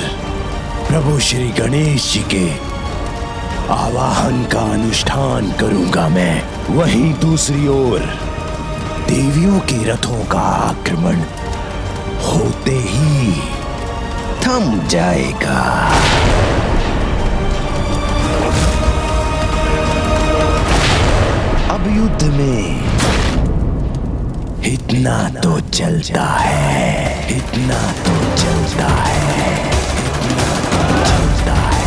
Speaker 1: प्रभु श्री गणेश जी के आवाहन का अनुष्ठान करूंगा मैं, वहीं दूसरी ओर देवियों के रथों का आक्रमण होते ही थम जाएगा। अब युद्ध में इतना तो चलता है, इतना तो चलता है, इतना तो चलता है।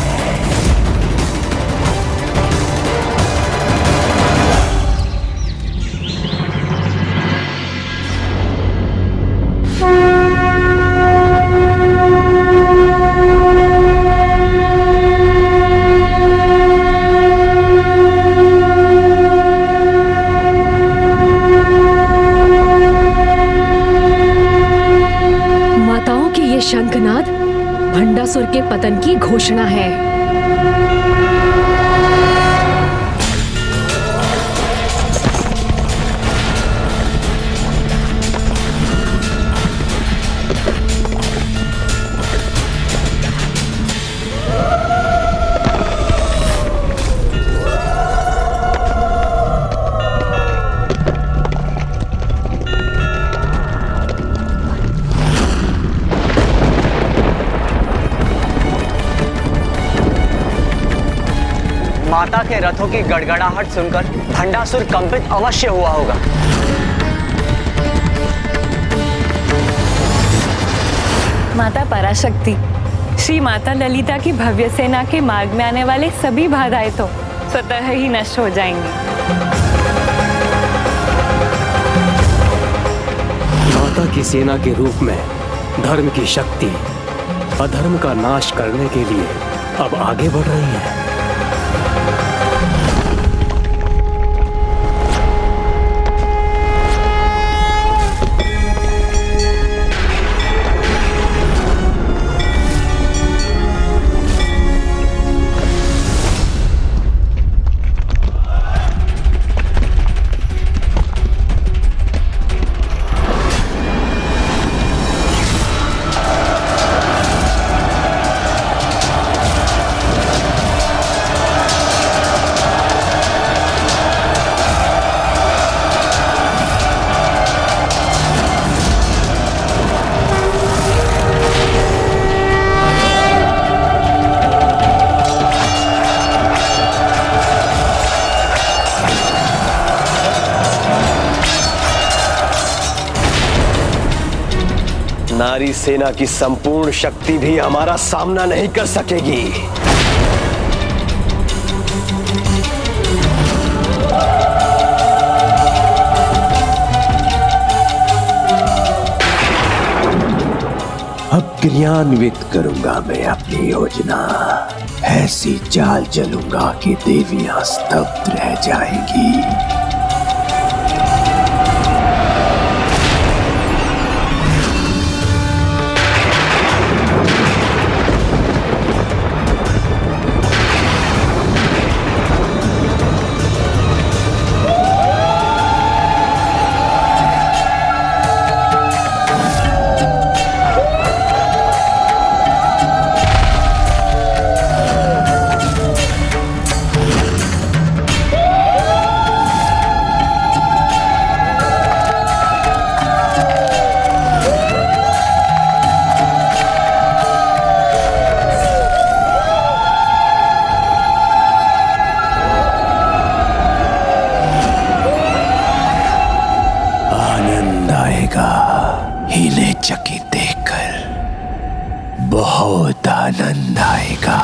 Speaker 2: शंखनाद भंडासुर के पतन की घोषणा है।
Speaker 4: माता के रथों की गड़गड़ाहट सुनकर भंडासुर कंपित अवश्य हुआ होगा।
Speaker 15: माता पराशक्ति, श्री माता ललिता की भव्य सेना के मार्ग में आने वाले सभी बाधाएं तो स्वतः ही नष्ट हो जाएंगी।
Speaker 3: माता की सेना के रूप में धर्म की शक्ति अधर्म का नाश करने के लिए अब आगे बढ़ रही है।
Speaker 4: नारी सेना की संपूर्ण शक्ति भी हमारा सामना नहीं कर सकेगी।
Speaker 1: अब क्रियान्वित करूंगा मैं अपनी योजना। ऐसी चाल चलूंगा कि देवियां स्तब्ध रह जाएंगी। आएगा। इन्हें चकित देखकर बहुत आनंद आएगा।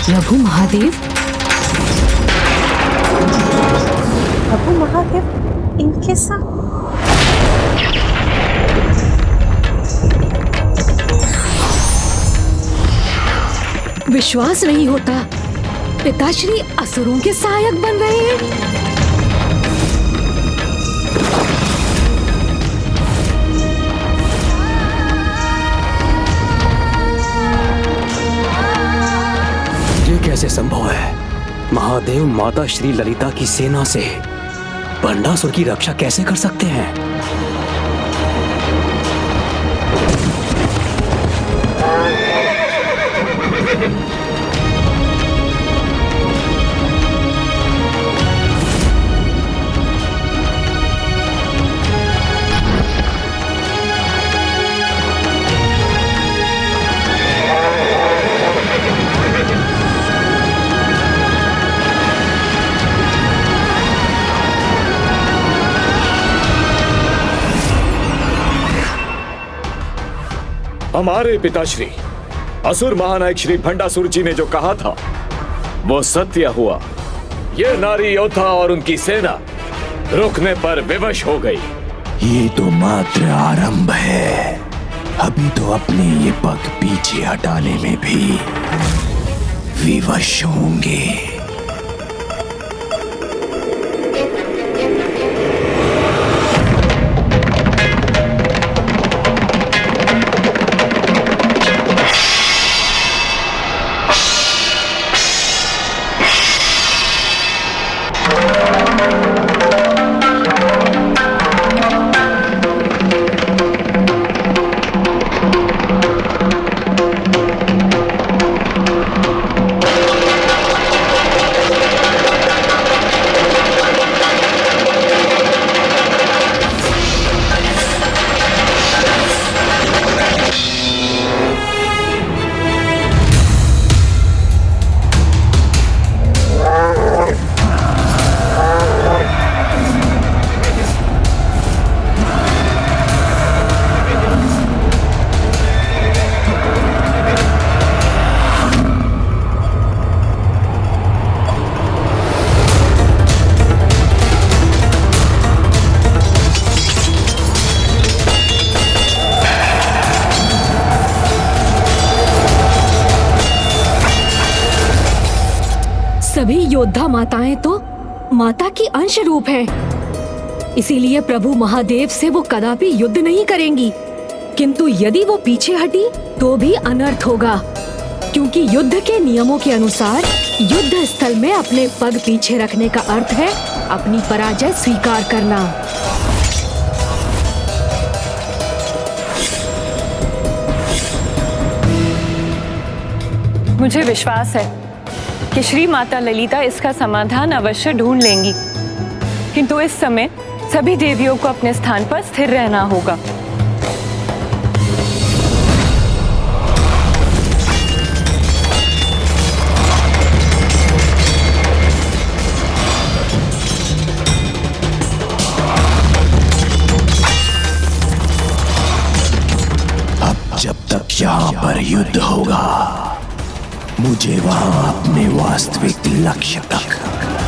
Speaker 2: प्रभु महादेव,
Speaker 8: प्रभु महादेव इनके साथ।
Speaker 2: विश्वास नहीं होता, पिताश्री असुरों के सहायक बन रहे हैं।
Speaker 3: कैसे संभव है? महादेव माता श्री ललिता की सेना से भंडासुर की रक्षा कैसे कर सकते हैं?
Speaker 11: हमारे पिताश्री असुर महानायक श्री भंडासुर जी ने जो कहा था वो सत्य हुआ। ये नारी योद्धा और उनकी सेना रुकने पर विवश हो गई।
Speaker 1: ये तो मात्र आरंभ है। अभी तो अपने ये पग पीछे हटाने में भी विवश होंगे।
Speaker 2: सभी योद्धा माताएं तो माता की अंश रूप हैं। इसीलिए प्रभु महादेव से वो कदापि युद्ध नहीं करेंगी। किंतु यदि वो पीछे हटी तो भी अनर्थ होगा, क्योंकि युद्ध के नियमों के अनुसार युद्ध स्थल में अपने पग पीछे रखने का अर्थ है अपनी पराजय स्वीकार करना।
Speaker 15: मुझे विश्वास है कि श्री माता ललिता इसका समाधान अवश्य ढूंढ लेंगी, किंतु इस समय सभी देवियों को अपने स्थान पर स्थिर रहना होगा।
Speaker 1: अब जब तक यहाँ पर युद्ध होगा, मुझे वहां अपने वास्तविक लक्ष्य तक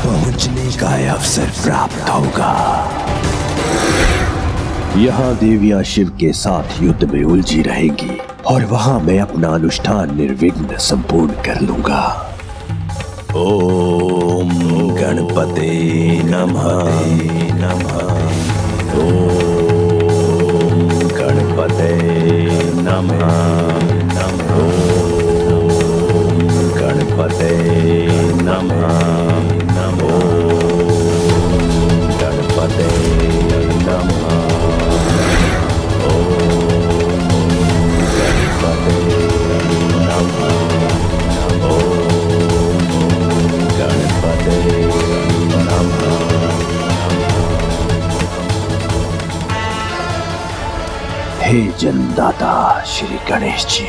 Speaker 1: पहुंचने का अवसर प्राप्त होगा। यहाँ देवियां शिव के साथ युद्ध में उलझी रहेंगी और वहां मैं अपना अनुष्ठान निर्विघ्न संपूर्ण कर लूंगा। ओम गणपते नमः ओम गणपते नमः ओम गणपते नमः ओम गणपते नमः हे जन्मदाता श्री गणेश जी,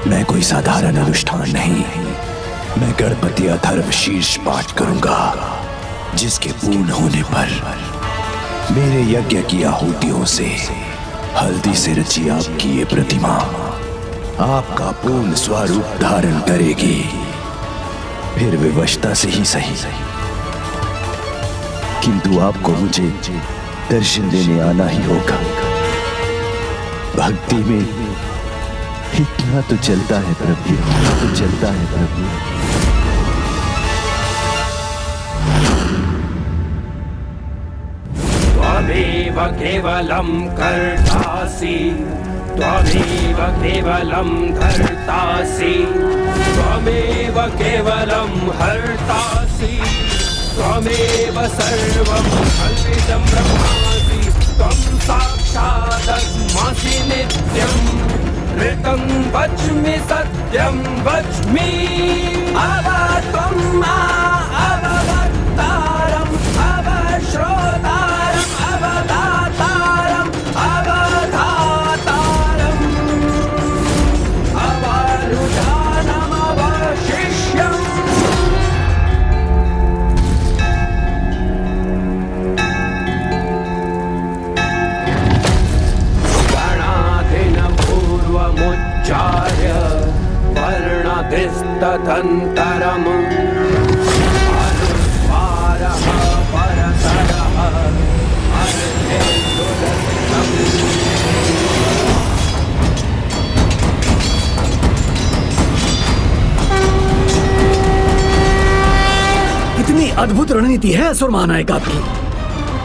Speaker 1: मैं कोई साधारण अनुष्ठान नहीं, मैं गणपति अथर्व शीर्ष पाठ करूंगा, जिसके पूर्ण होने पर मेरे यज्ञ की आहुतियों से हल्दी से रची आपकी ये प्रतिमा आपका पूर्ण स्वरूप धारण करेगी। फिर विवशता से ही सही, किंतु आपको मुझे दर्शन देने आना ही होगा। भक्ति में इतना तो चलता है प्रभु,
Speaker 9: त्वमेव केवलं कर्तासि, त्वमेव केवलं धर्तासि, त्वमेव केवलं हर्तासि, त्वमेव सर्वं कल्पितं ब्रह्मासि, त्वं साक्षादस्मासि नित्यं, ऋतं वच्मि सत्यं वच्मि, अवत्वं मा अववक्तारम् अवश्रोतारम् अवदातारम् अवधातारम् अवरुधानम् अवशिष्यम्। गणाधिनपूर्वमुच्चार्य वर्णधिस्तदन्तरम् अनुस्वारः परतरः
Speaker 1: इतनी अद्भुत रणनीति है असुर महानायक आपकी,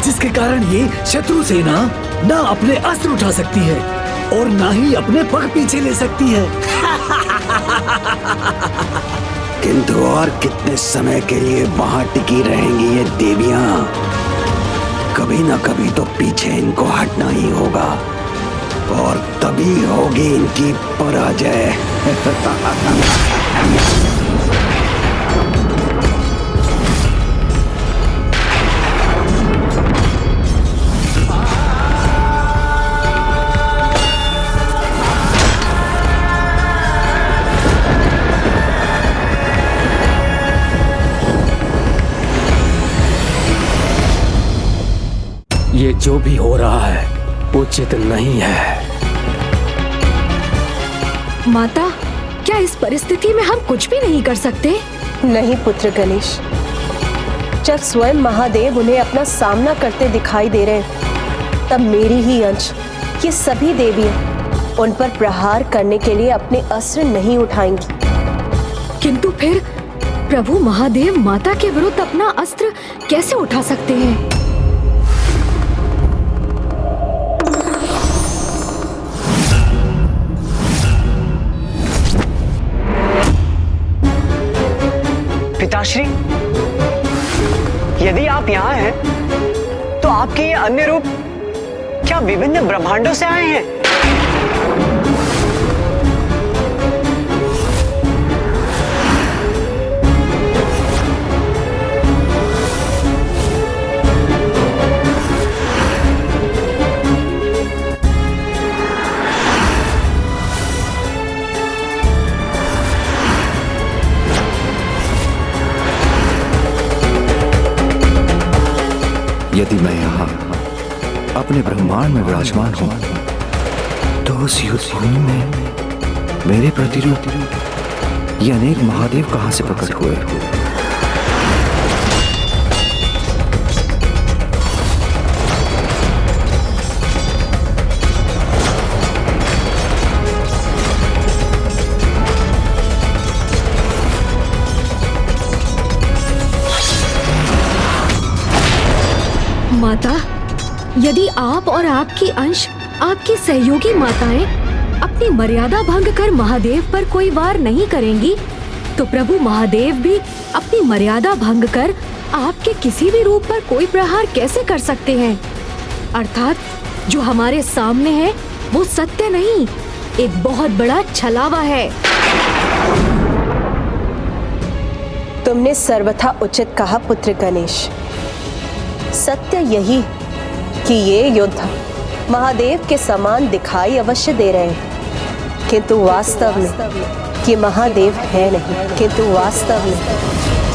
Speaker 1: जिसके कारण ये शत्रु सेना ना अपने अस्त्र उठा सकती है और ना ही अपने पग पीछे ले सकती है।
Speaker 6: किंतु और कितने समय के लिए वहां टिकी रहेंगी ये देवियां? कभी ना कभी तो पीछे इनको हटना ही होगा और तभी होगी इनकी पराजय।
Speaker 3: ये जो भी हो रहा है उचित नहीं है।
Speaker 2: माता, क्या इस परिस्थिति में हम कुछ भी नहीं कर सकते?
Speaker 8: नहीं पुत्र गणेश, जब स्वयं महादेव उन्हें अपना सामना करते दिखाई दे रहे हैं, तब मेरी ही अंश ये सभी देवियां उन पर प्रहार करने के लिए अपने अस्त्र नहीं उठाएंगी।
Speaker 2: किंतु फिर प्रभु महादेव माता के विरुद्ध अपना अस्त्र कैसे उठा सकते हैं?
Speaker 16: पिताश्री, यदि आप यहाँ हैं, तो आपके ये अन्य रूप क्या विभिन्न ब्रह्मांडों से आए हैं?
Speaker 6: यदि मैं यहाँ अपने ब्रह्मांड में विराजमान हूँ, तो उस युद्ध भूमि में मेरे प्रतिरूप ये अनेक महादेव कहाँ से प्रकट हुए?
Speaker 2: माता, यदि आप और आपकी अंश, आपकी सहयोगी माताएं अपनी मर्यादा भंग कर महादेव पर कोई वार नहीं करेंगी, तो प्रभु महादेव भी अपनी मर्यादा भंग कर आपके किसी भी रूप पर कोई प्रहार कैसे कर सकते हैं? अर्थात जो हमारे सामने है वो सत्य नहीं, एक बहुत बड़ा छलावा है।
Speaker 8: तुमने सर्वथा उचित कहा पुत्र गणेश। सत्य यही कि ये योद्धा महादेव के समान दिखाई अवश्य दे रहे हैं, किंतु वास्तव में ये महादेव है नहीं, किंतु वास्तव में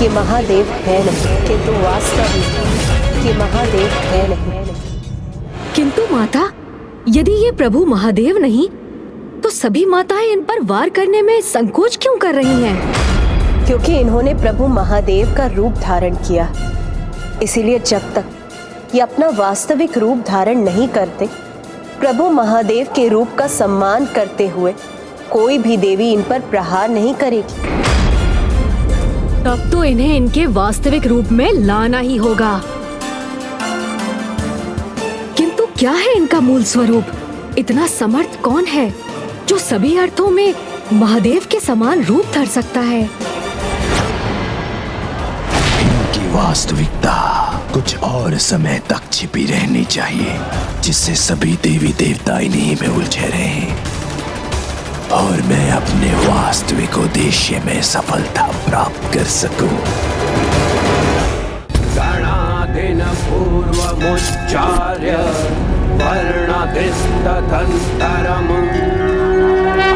Speaker 8: ये महादेव है नहीं, किंतु वास्तव में ये महादेव है नहीं।
Speaker 2: किंतु माता, यदि ये प्रभु महादेव नहीं तो सभी माताएं इन पर वार करने में संकोच क्यों कर रही हैं?
Speaker 8: क्योंकि इन्होंने प्रभु महादेव का रूप धारण किया, इसीलिए जब तक ये अपना वास्तविक रूप धारण नहीं करते, प्रभु महादेव के रूप का सम्मान करते हुए कोई भी देवी इन पर प्रहार नहीं करेगी।
Speaker 2: तब तो इन्हें इनके वास्तविक रूप में लाना ही होगा। किंतु क्या है इनका मूल स्वरूप? इतना समर्थ कौन है जो सभी अर्थों में महादेव के समान रूप धर सकता है?
Speaker 1: इनकी वास्तविकता कुछ और समय तक छिपी रहनी चाहिए, जिससे सभी देवी देवता इन्हीं में उलझे रहें और मैं अपने वास्तविक उद्देश्य में सफलता प्राप्त कर सकूं।
Speaker 9: गणादिन पूर्वमुच्चार्य वर्णादिस्तदन्तरम्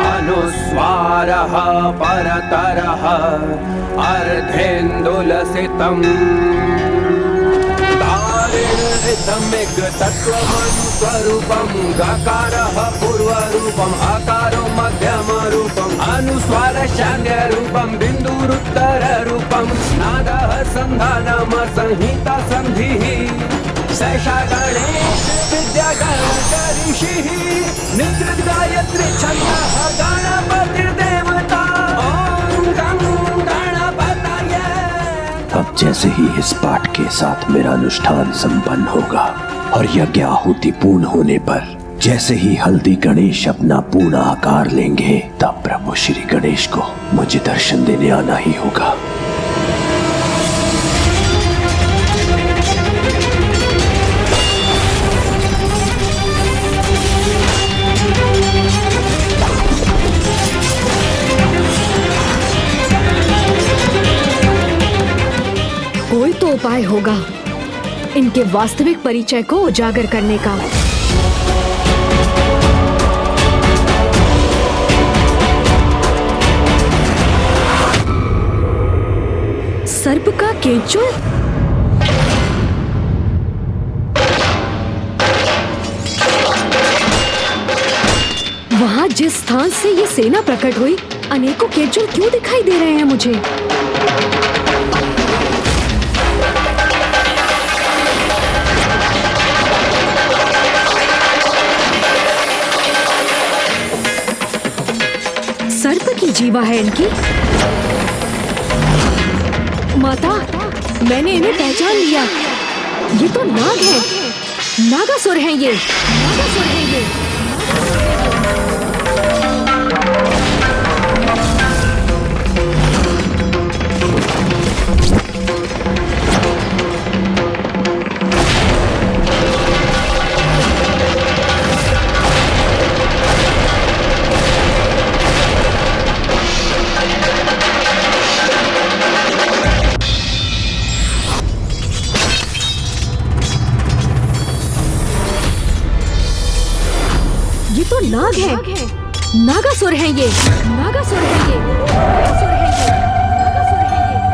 Speaker 9: अनुस्वारः परतरः अर्धेन्दुलसितम् दारिणृतमिक तत्त्वमनुस्वरूपं गकारः पूर्वरूपम् अकारो मध्यमरूपम् अनुस्वार शान्यरूपं बिन्दुरुत्तररूपं नादः सन्धानम संहिता सन्धिः सैषा गणेश विद्या गणकऋषिः निद्रित गायत्री छन्दः गणपतिर्देवता ॐ गं गणपतये।
Speaker 1: अब जैसे ही इस पाठ के साथ मेरा अनुष्ठान संपन्न होगा और यज्ञ आहुति पूर्ण होने पर जैसे ही हल्दी गणेश अपना पूर्ण आकार लेंगे, तब प्रभु श्री गणेश को मुझे दर्शन देने आना ही होगा।
Speaker 2: कोई तो उपाय होगा इनके वास्तविक परिचय को उजागर करने का। सर्प का केंचुल? वहां जिस स्थान से ये सेना प्रकट हुई, अनेकों केंचुल क्यों दिखाई दे रहे हैं मुझे? सर्प की जीवा है इनकी। माता, मैंने इन्हें पहचान लिया। ये तो नाग है, नागासुर हैं ये, नागासुर हैं ये। तो नाग है, नागासुर हैं ये, नागासुर हैं ये, नागासुर हैं ये, नागासुर हैं
Speaker 17: ये।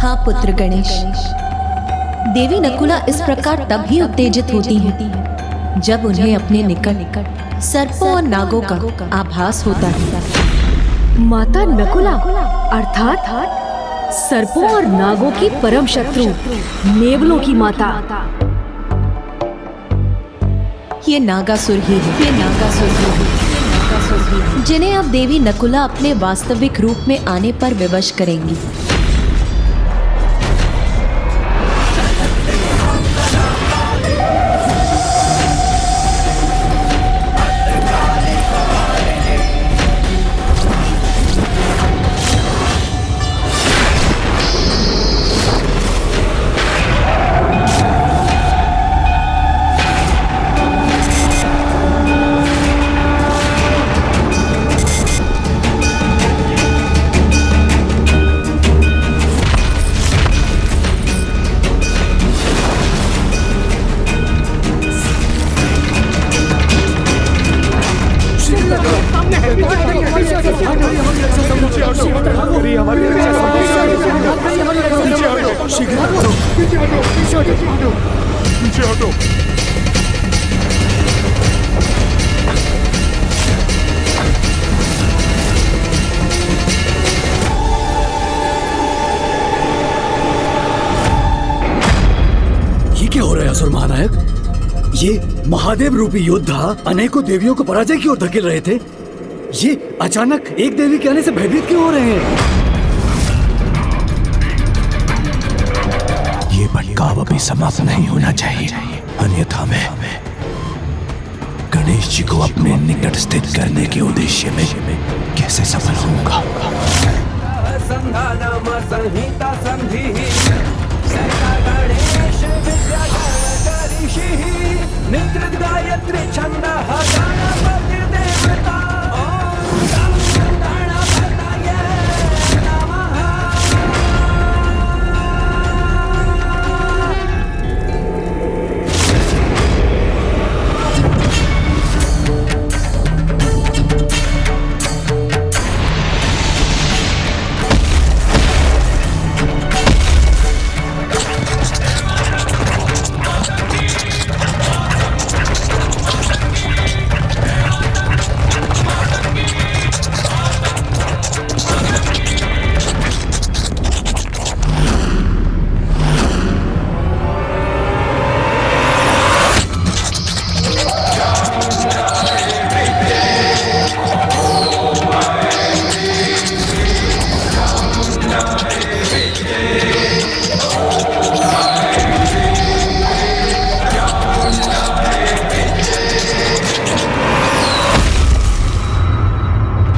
Speaker 17: हाँ पुत्र गणेश, देवी नकुला इस प्रकार तब ही उत्तेजित होती हैं जब उन्हें अपने निकट सर्पों और नागों का आभास होता है।
Speaker 2: माता नकुला अर्थात सर्पों और नागों की परम शत्रु, नेवलों की माता।
Speaker 17: ये नागासुर ही है, ये नागासुर ही है। नागासुर भी हैं, जिन्हें अब देवी नकुला अपने वास्तविक रूप में आने पर विवश करेंगी।
Speaker 1: ये क्या हो रहा है असुर महानायक? ये महादेव रूपी योद्धा अनेकों देवियों को पराजय की ओर धकेल रहे थे। ये अचानक एक देवी के आने से भयभीत क्यों हो रहे हैं? ये भटकाव अभी समाप्त नहीं होना चाहिए, अन्यथा मैं गणेश जी को अपने निकट स्थित करने के उद्देश्य में कैसे सफल होऊंगा?
Speaker 9: संहिता संधि गणेश निकृत गायत्री छंद गणपति देवता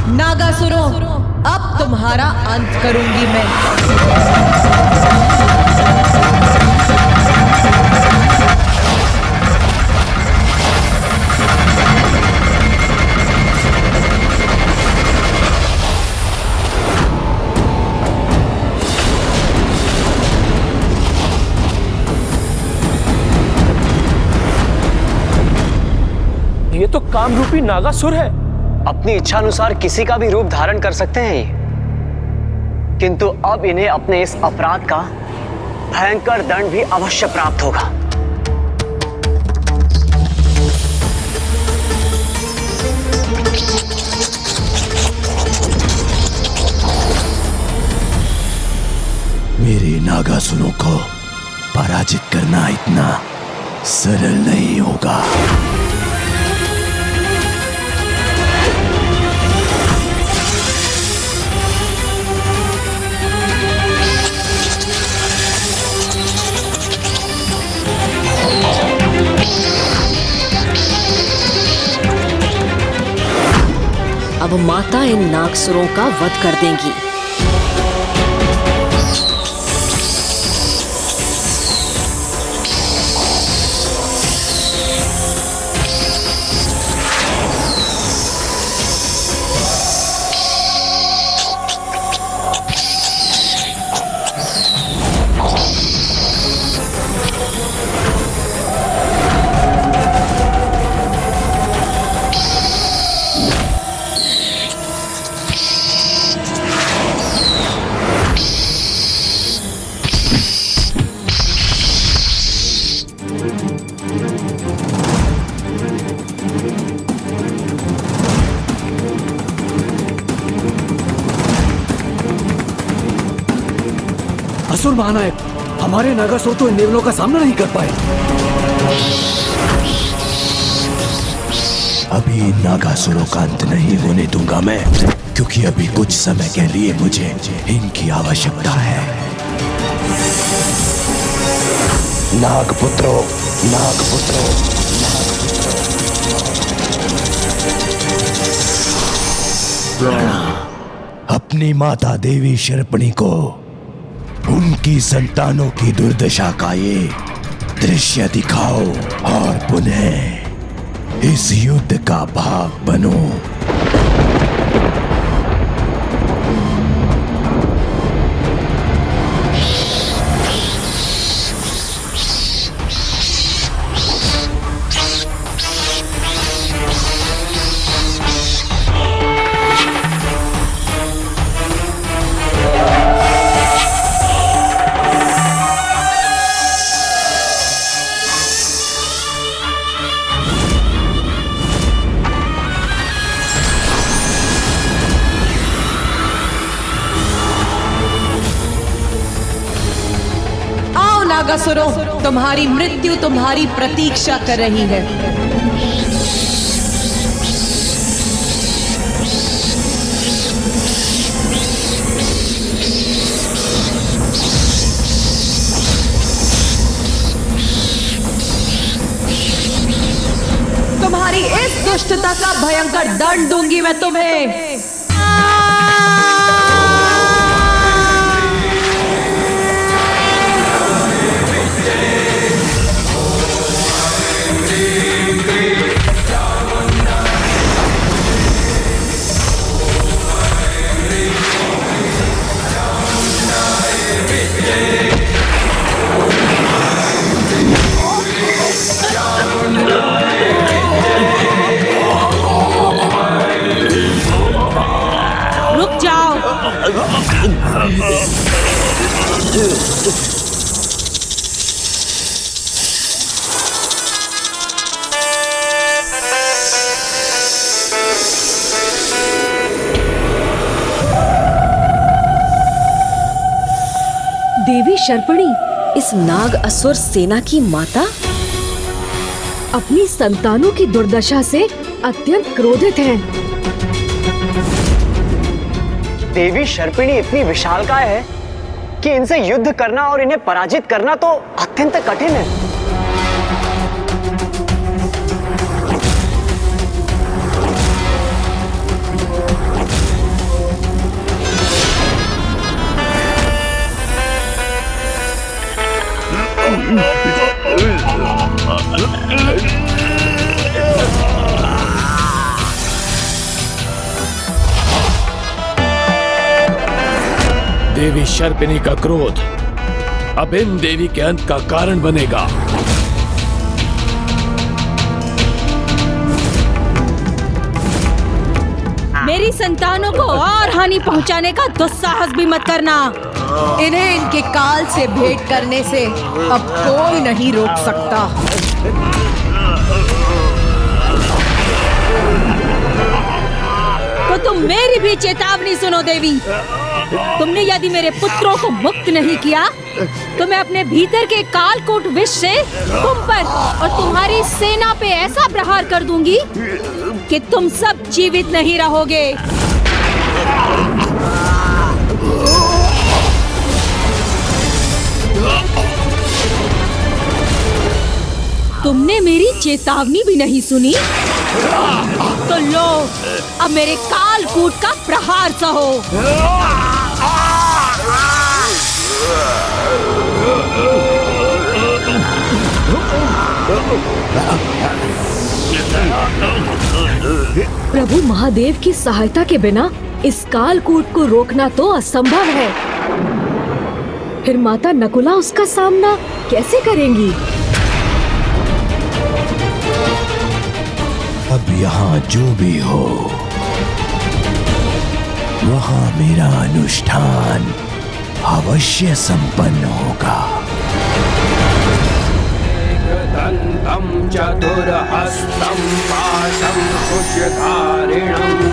Speaker 17: नागासुरों, अब तुम्हारा अंत करूंगी मैं।
Speaker 16: ये तो कामरूपी नागासुर है। अपनी इच्छा अनुसार किसी का भी रूप धारण कर सकते हैं ये, किंतु अब इन्हें अपने इस अपराध का भयंकर दंड भी अवश्य प्राप्त होगा।
Speaker 1: मेरे नागासुरों को पराजित करना इतना सरल नहीं होगा।
Speaker 18: अब माता इन नागसुरों का वध कर देंगी।
Speaker 1: असुर महानायक, हमारे नागासुर तो इन देवलों का सामना नहीं कर पाए। अभी इन नागासुरों का अंत नहीं होने दूंगा मैं, क्योंकि अभी कुछ समय के लिए मुझे इनकी आवश्यकता है। नागपुत्रों, नागपुत्रों, अपनी माता देवी शर्पणी को उनकी संतानों की दुर्दशा का ये दृश्य दिखाओ और पुनः इस युद्ध का भाग बनो।
Speaker 17: नागासुरों, तुम्हारी मृत्यु तुम्हारी प्रतीक्षा कर रही है। तुम्हारी इस दुष्टता का भयंकर दंड दूंगी मैं तुम्हें।
Speaker 14: रुक जाओ।
Speaker 2: देवी शर्पणी
Speaker 18: इस नाग असुर सेना की माता
Speaker 2: अपनी संतानों की दुर्दशा से अत्यंत क्रोधित हैं।
Speaker 16: देवी शर्पिणी इतनी विशालकाय है कि इनसे युद्ध करना और इन्हें पराजित करना तो अत्यंत कठिन है।
Speaker 5: देवी शर्पिणी का क्रोध अब इन देवी के अंत का कारण बनेगा।
Speaker 14: मेरी संतानों को और हानि पहुंचाने का दुस्साहस भी मत करना।
Speaker 17: इन्हें इनके काल से भेंट करने से अब कोई नहीं रोक सकता।
Speaker 14: तो तुम मेरी भी चेतावनी सुनो देवी। तुमने यदि मेरे पुत्रों को मुक्त नहीं किया तो मैं अपने भीतर के कालकूट विष से तुम पर और तुम्हारी सेना पे ऐसा प्रहार कर दूंगी कि तुम सब जीवित नहीं रहोगे। तुमने मेरी चेतावनी भी नहीं सुनी तो लो अब मेरे कालकूट का प्रहार सहो।
Speaker 2: प्रभु महादेव की सहायता के बिना इस कालकूट को रोकना तो असंभव है। फिर माता नकुला उसका सामना कैसे करेंगी?
Speaker 1: अब यहाँ जो भी हो वहाँ मेरा अनुष्ठान अवश्य संपन्न होगा।
Speaker 9: दंतं चतुर्हस्तं पाशं कुशधारिणम्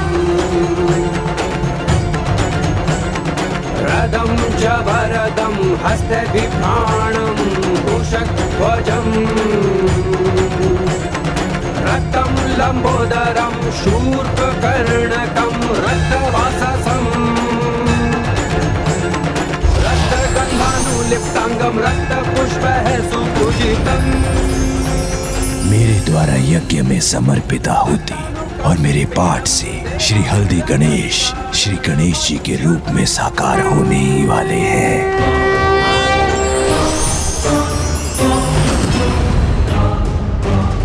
Speaker 9: रदं च वरदं हस्ते बिभ्राणं कुशध्वजम् रक्तं लंबोदरं शूर्पकर्णकं रक्तवाससं रक्तगन्धानुलिप्तांगं रक्तपुष्पैः सुपूजितम्।
Speaker 1: मेरे द्वारा यज्ञ में समर्पित आहुति और मेरे पाठ से श्री हल्दी गणेश श्री गणेश जी के रूप में साकार होने ही वाले हैं।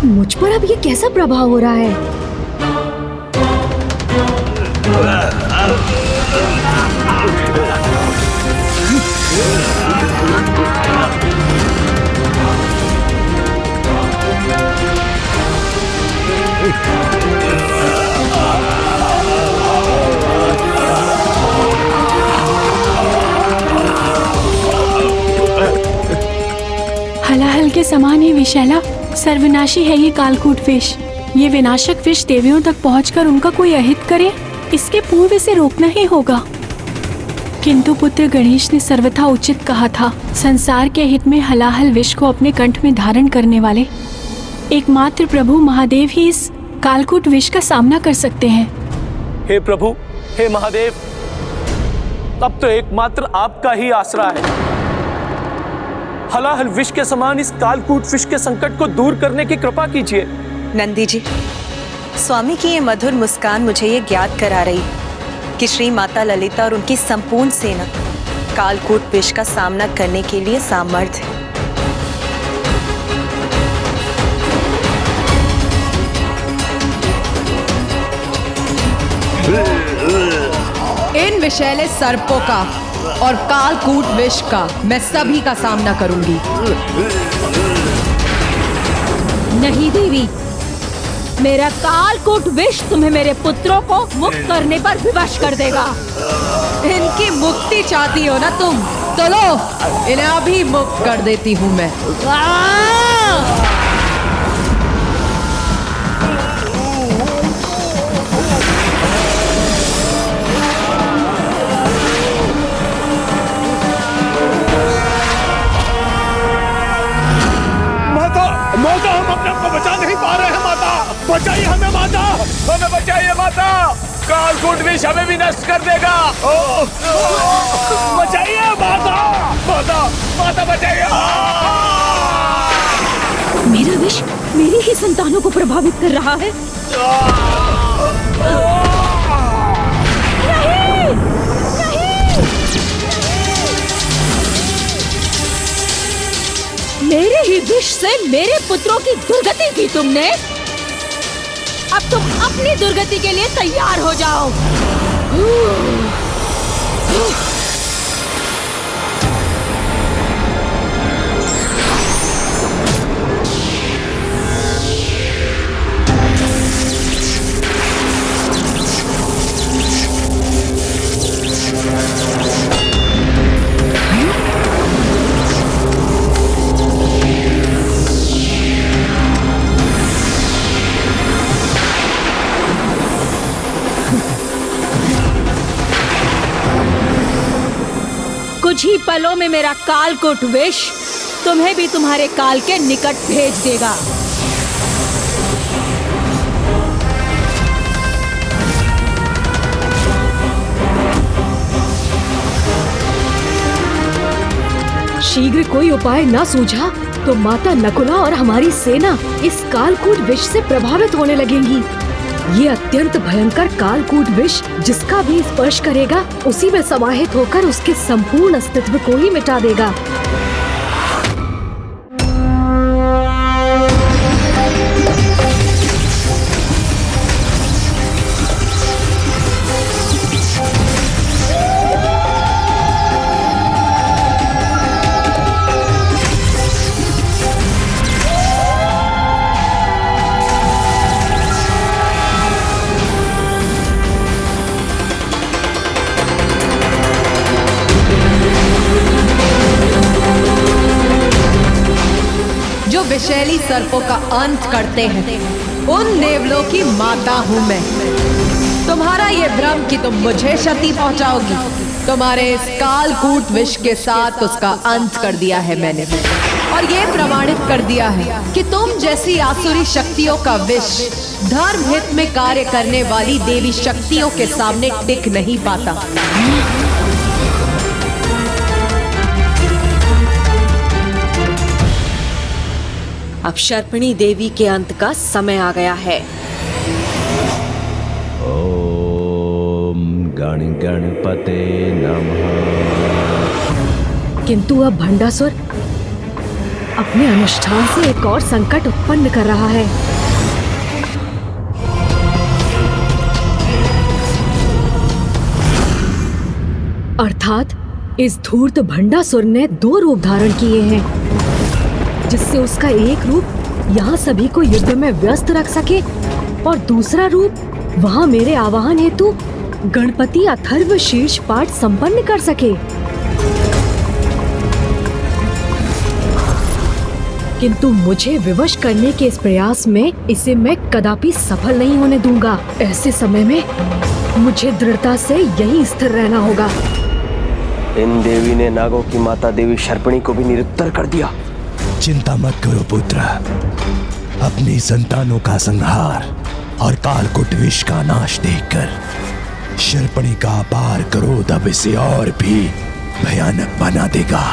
Speaker 2: मुझ पर अब ये कैसा प्रभाव हो रहा है?
Speaker 12: हलाहल के समान ही विशैला सर्वनाशी है ये कालकूट विष। ये विनाशक विष देवियों तक पहुंचकर उनका कोई अहित करे, इसके पूर्व इसे रोकना ही होगा। किंतु पुत्र गणेश ने सर्वथा उचित कहा था, संसार के हित में हलाहल विष को अपने कंठ में धारण करने वाले एकमात्र प्रभु महादेव ही इस कालकूट विष का सामना कर सकते हैं।
Speaker 19: हे प्रभु, हे महादेव, अब तो एकमात्र आपका ही आसरा है। हलाहल विष के समान इस कालकूट विष के संकट को दूर करने की कृपा कीजिए।
Speaker 7: नंदी जी, स्वामी की ये मधुर मुस्कान मुझे ये ज्ञात करा रही कि श्री माता ललिता और उनकी संपूर्ण सेना कालकूट विष का सामना करने के लिए सामर्थ्य है।
Speaker 20: इन विषैले सर्पों का और कालकूट विष का मैं सभी का सामना करूंगी।
Speaker 14: नहीं देवी, मेरा कालकूट विष तुम्हें मेरे पुत्रों को मुक्त करने पर विवश कर देगा।
Speaker 20: इनकी मुक्ति चाहती हो ना तुम, तो लो, इन्हें अभी मुक्त कर देती हूँ मैं।
Speaker 5: माता, हम अपने आप को बचा नहीं पा रहे हैं। माता, बचाइए हमें। माता, हमें बचाइए। माता, कालकूट विष हमें भी नष्ट कर देगा। बचाइए माता, माता, माता बचाइए।
Speaker 14: मेरा विष मेरी ही संतानों को प्रभावित कर रहा है। नहीं, नहीं। मेरे ही विष से मेरे पुत्रों की दुर्गति की तुमने। अब तुम अपनी दुर्गति के लिए तैयार हो जाओ। कुछ ही पलों में मेरा कालकूट विष तुम्हें भी तुम्हारे काल के निकट भेज देगा।
Speaker 2: शीघ्र कोई उपाय न सूझा तो माता नकुला और हमारी सेना इस कालकूट विष से प्रभावित होने लगेंगी। ये अत्यंत भयंकर कालकूट विष जिसका भी स्पर्श करेगा उसी में समाहित होकर उसके संपूर्ण अस्तित्व को ही मिटा देगा।
Speaker 20: विषैली सर्पों का अंत करते हैं उन नेवलों की माता हूं मैं। तुम्हारा ये भ्रम कि तुम मुझे क्षति पहुंचाओगी तुम्हारे इस कालकूट विष के साथ उसका अंत कर दिया है मैंने, और ये प्रमाणित कर दिया है कि तुम जैसी आसुरी शक्तियों का विष धर्म हित में कार्य करने वाली देवी शक्तियों के सामने टिक नहीं पाता।
Speaker 18: अब शर्पिणी देवी के अंत का समय आ गया है।
Speaker 1: ओम गण गणपते नमः।
Speaker 2: किंतु अब भंडासुर अपने अनुष्ठान से एक और संकट उत्पन्न कर रहा है। अर्थात इस धूर्त भंडासुर ने 2 रूप धारण किए हैं, जिससे उसका एक रूप यहाँ सभी को युद्ध में व्यस्त रख सके और दूसरा रूप वहाँ मेरे आवाहन हेतु गणपति अथर्व शीर्ष पाठ संपन्न कर सके। किंतु मुझे विवश करने के इस प्रयास में इसे मैं कदापि सफल नहीं होने दूंगा। ऐसे समय में मुझे दृढ़ता से यहीं स्थिर रहना होगा।
Speaker 4: इन देवी ने नागों की माता देवी शर्पिणी को भी निरुत्तर कर दिया।
Speaker 1: चिंता मत करो पुत्र, अपनी संतानों का संहार और कालकूट विष का नाश देखकर शर्पिणी का अपार क्रोध अब इसे और भी भयानक बना देगा।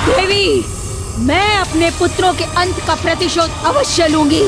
Speaker 14: देवी, मैं अपने पुत्रों के अंत का प्रतिशोध अवश्य लूंगी।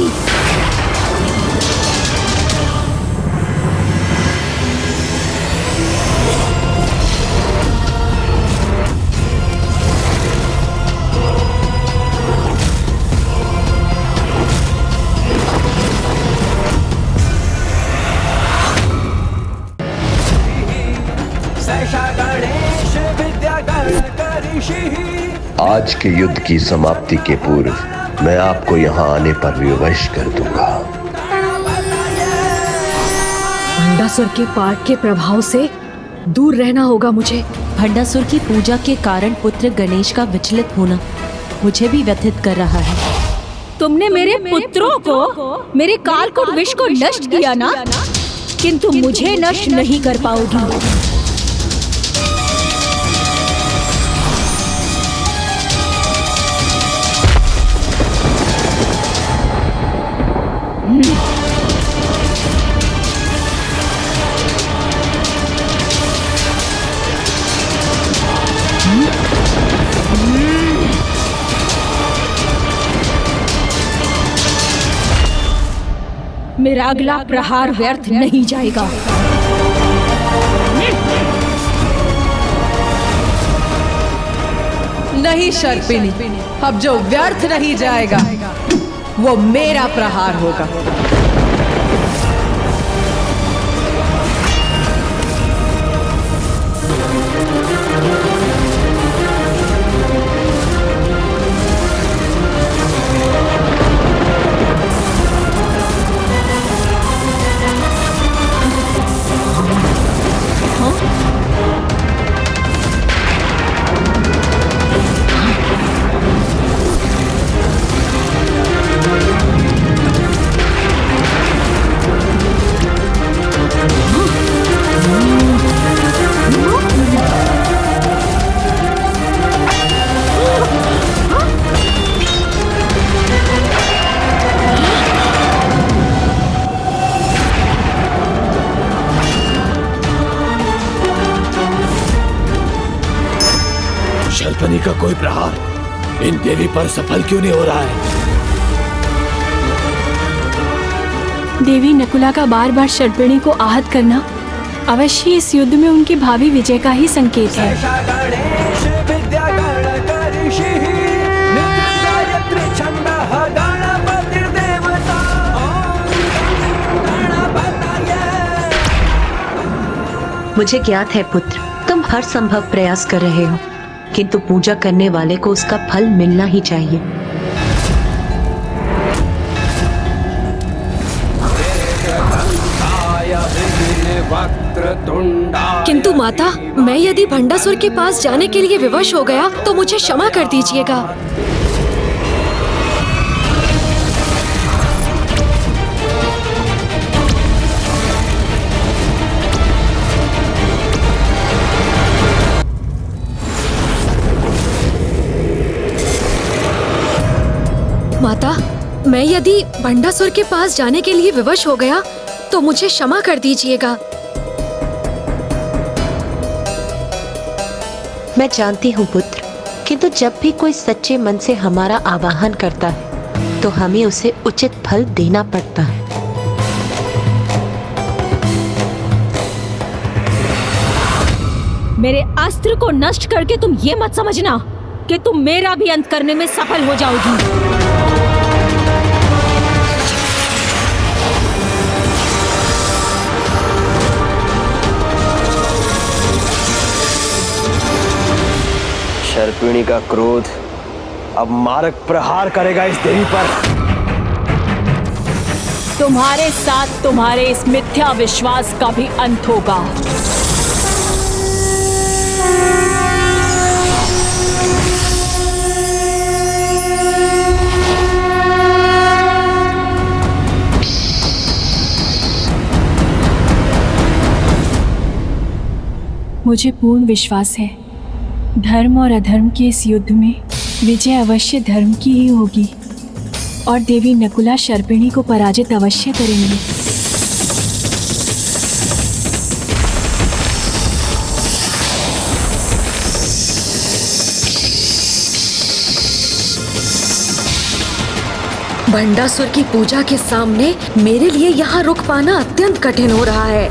Speaker 21: आज के युद्ध की समाप्ति के पूर्व मैं आपको यहाँ आने पर विवश कर दूंगा।
Speaker 2: भंडासुर के पाठ के प्रभाव से दूर रहना होगा मुझे।
Speaker 17: भंडासुर की पूजा के कारण पुत्र गणेश का विचलित होना मुझे भी व्यथित कर रहा है।
Speaker 14: तुमने मेरे पुत्रों को मेरे कालकूट विष को नष्ट किया ना, किंतु मुझे नष्ट नहीं कर पाओगी। मेरा अगला प्रहार व्यर्थ नहीं जाएगा।
Speaker 20: नहीं शर्पिणी, अब जो व्यर्थ नहीं जाएगा वो मेरा प्रहार होगा।
Speaker 5: शर्पिणी का कोई प्रहार इन देवी पर सफल क्यों नहीं हो रहा है?
Speaker 12: देवी नकुला का बार बार शर्पिणी को आहत करना अवश्य इस युद्ध में उनकी भावी विजय का ही संकेत है।
Speaker 17: मुझे ज्ञात है पुत्र, तुम हर संभव प्रयास कर रहे हो, किंतु पूजा करने वाले को उसका फल मिलना ही चाहिए।
Speaker 2: किंतु माता, मैं यदि भंडासुर के पास जाने के लिए विवश हो गया तो मुझे क्षमा कर दीजिएगा। मैं यदि भंडासुर के पास जाने के लिए विवश हो गया तो मुझे क्षमा कर दीजिएगा।
Speaker 17: मैं जानती हूँ पुत्र, किंतु जब भी कोई सच्चे मन से हमारा आवाहन करता है तो हमें उसे उचित फल देना पड़ता है।
Speaker 14: मेरे अस्त्र को नष्ट करके तुम ये मत समझना कि तुम मेरा भी अंत करने में सफल हो जाओगी।
Speaker 4: शर्पिणी का क्रोध अब मारक प्रहार करेगा इस देवी पर।
Speaker 12: तुम्हारे साथ तुम्हारे इस मिथ्या विश्वास का भी अंत होगा। मुझे पूर्ण विश्वास है धर्म और अधर्म के इस युद्ध में विजय अवश्य धर्म की ही होगी और देवी नकुला शर्पिणी को पराजित अवश्य करेंगी।
Speaker 2: भंडासुर की पूजा के सामने मेरे लिए यहाँ रुक पाना अत्यंत कठिन हो रहा है।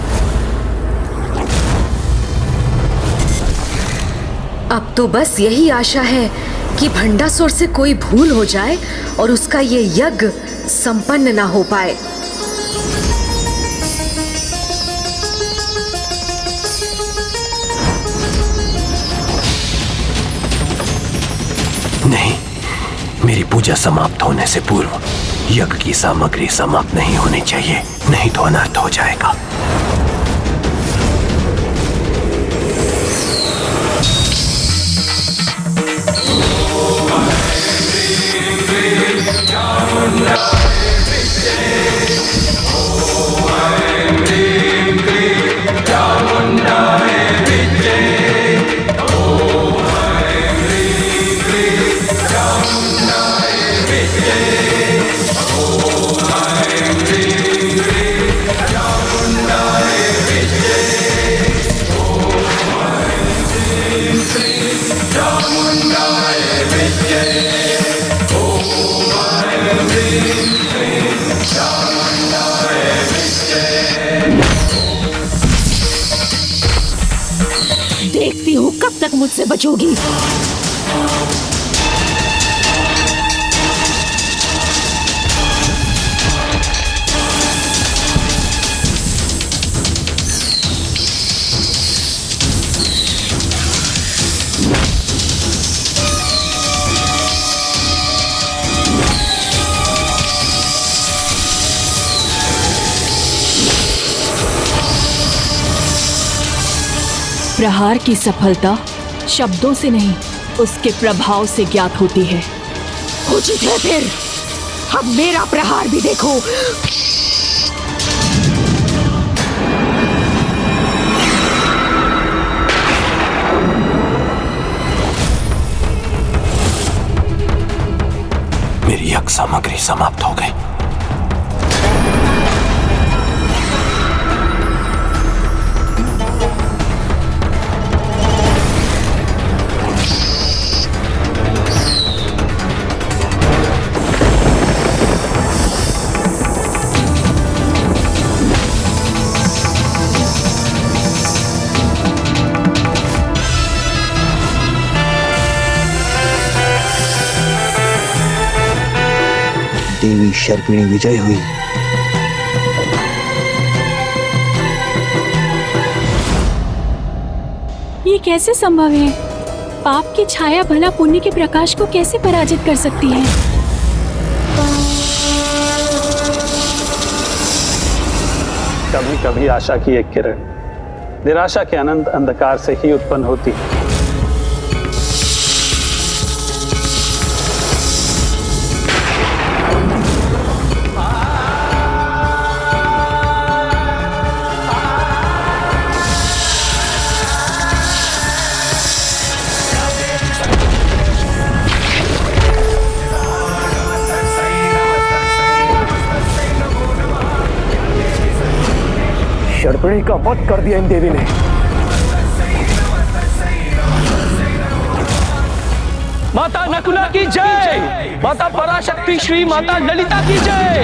Speaker 2: अब तो बस यही आशा है कि भंडासुर से कोई भूल हो जाए और उसका ये यज्ञ संपन्न ना हो पाए।
Speaker 1: नहीं, मेरी पूजा समाप्त होने से पूर्व यज्ञ की सामग्री समाप्त नहीं होनी चाहिए, नहीं तो अनर्थ हो जाएगा।
Speaker 14: देखती हूँ कब तक मुझसे बचोगी।
Speaker 12: प्रहार की सफलता शब्दों से नहीं उसके प्रभाव से ज्ञात होती है।
Speaker 14: उचित है फिर, अब मेरा प्रहार भी देखो।
Speaker 1: मेरी यज्ञ सामग्री समाप्त हो गई।
Speaker 6: देवी शर्पिणी विजय हुई।
Speaker 12: ये कैसे संभव है? पाप की छाया भला पुण्य के प्रकाश को कैसे पराजित कर सकती है?
Speaker 10: कभी कभी आशा की एक किरण निराशा के अनंत अंधकार से ही उत्पन्न होती है।
Speaker 3: शर्पणी का वध कर दिया इन देवी ने।
Speaker 19: माता नकुला की जय, माता पराशक्ति श्री माता ललिता की जय,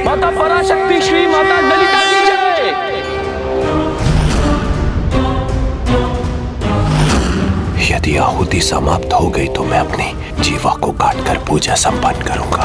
Speaker 19: माता पराशक्ति श्री माता ललिता की जय।
Speaker 1: यदि आहुति समाप्त हो गई तो मैं अपनी जीवा को काटकर पूजा संपन्न करूंगा।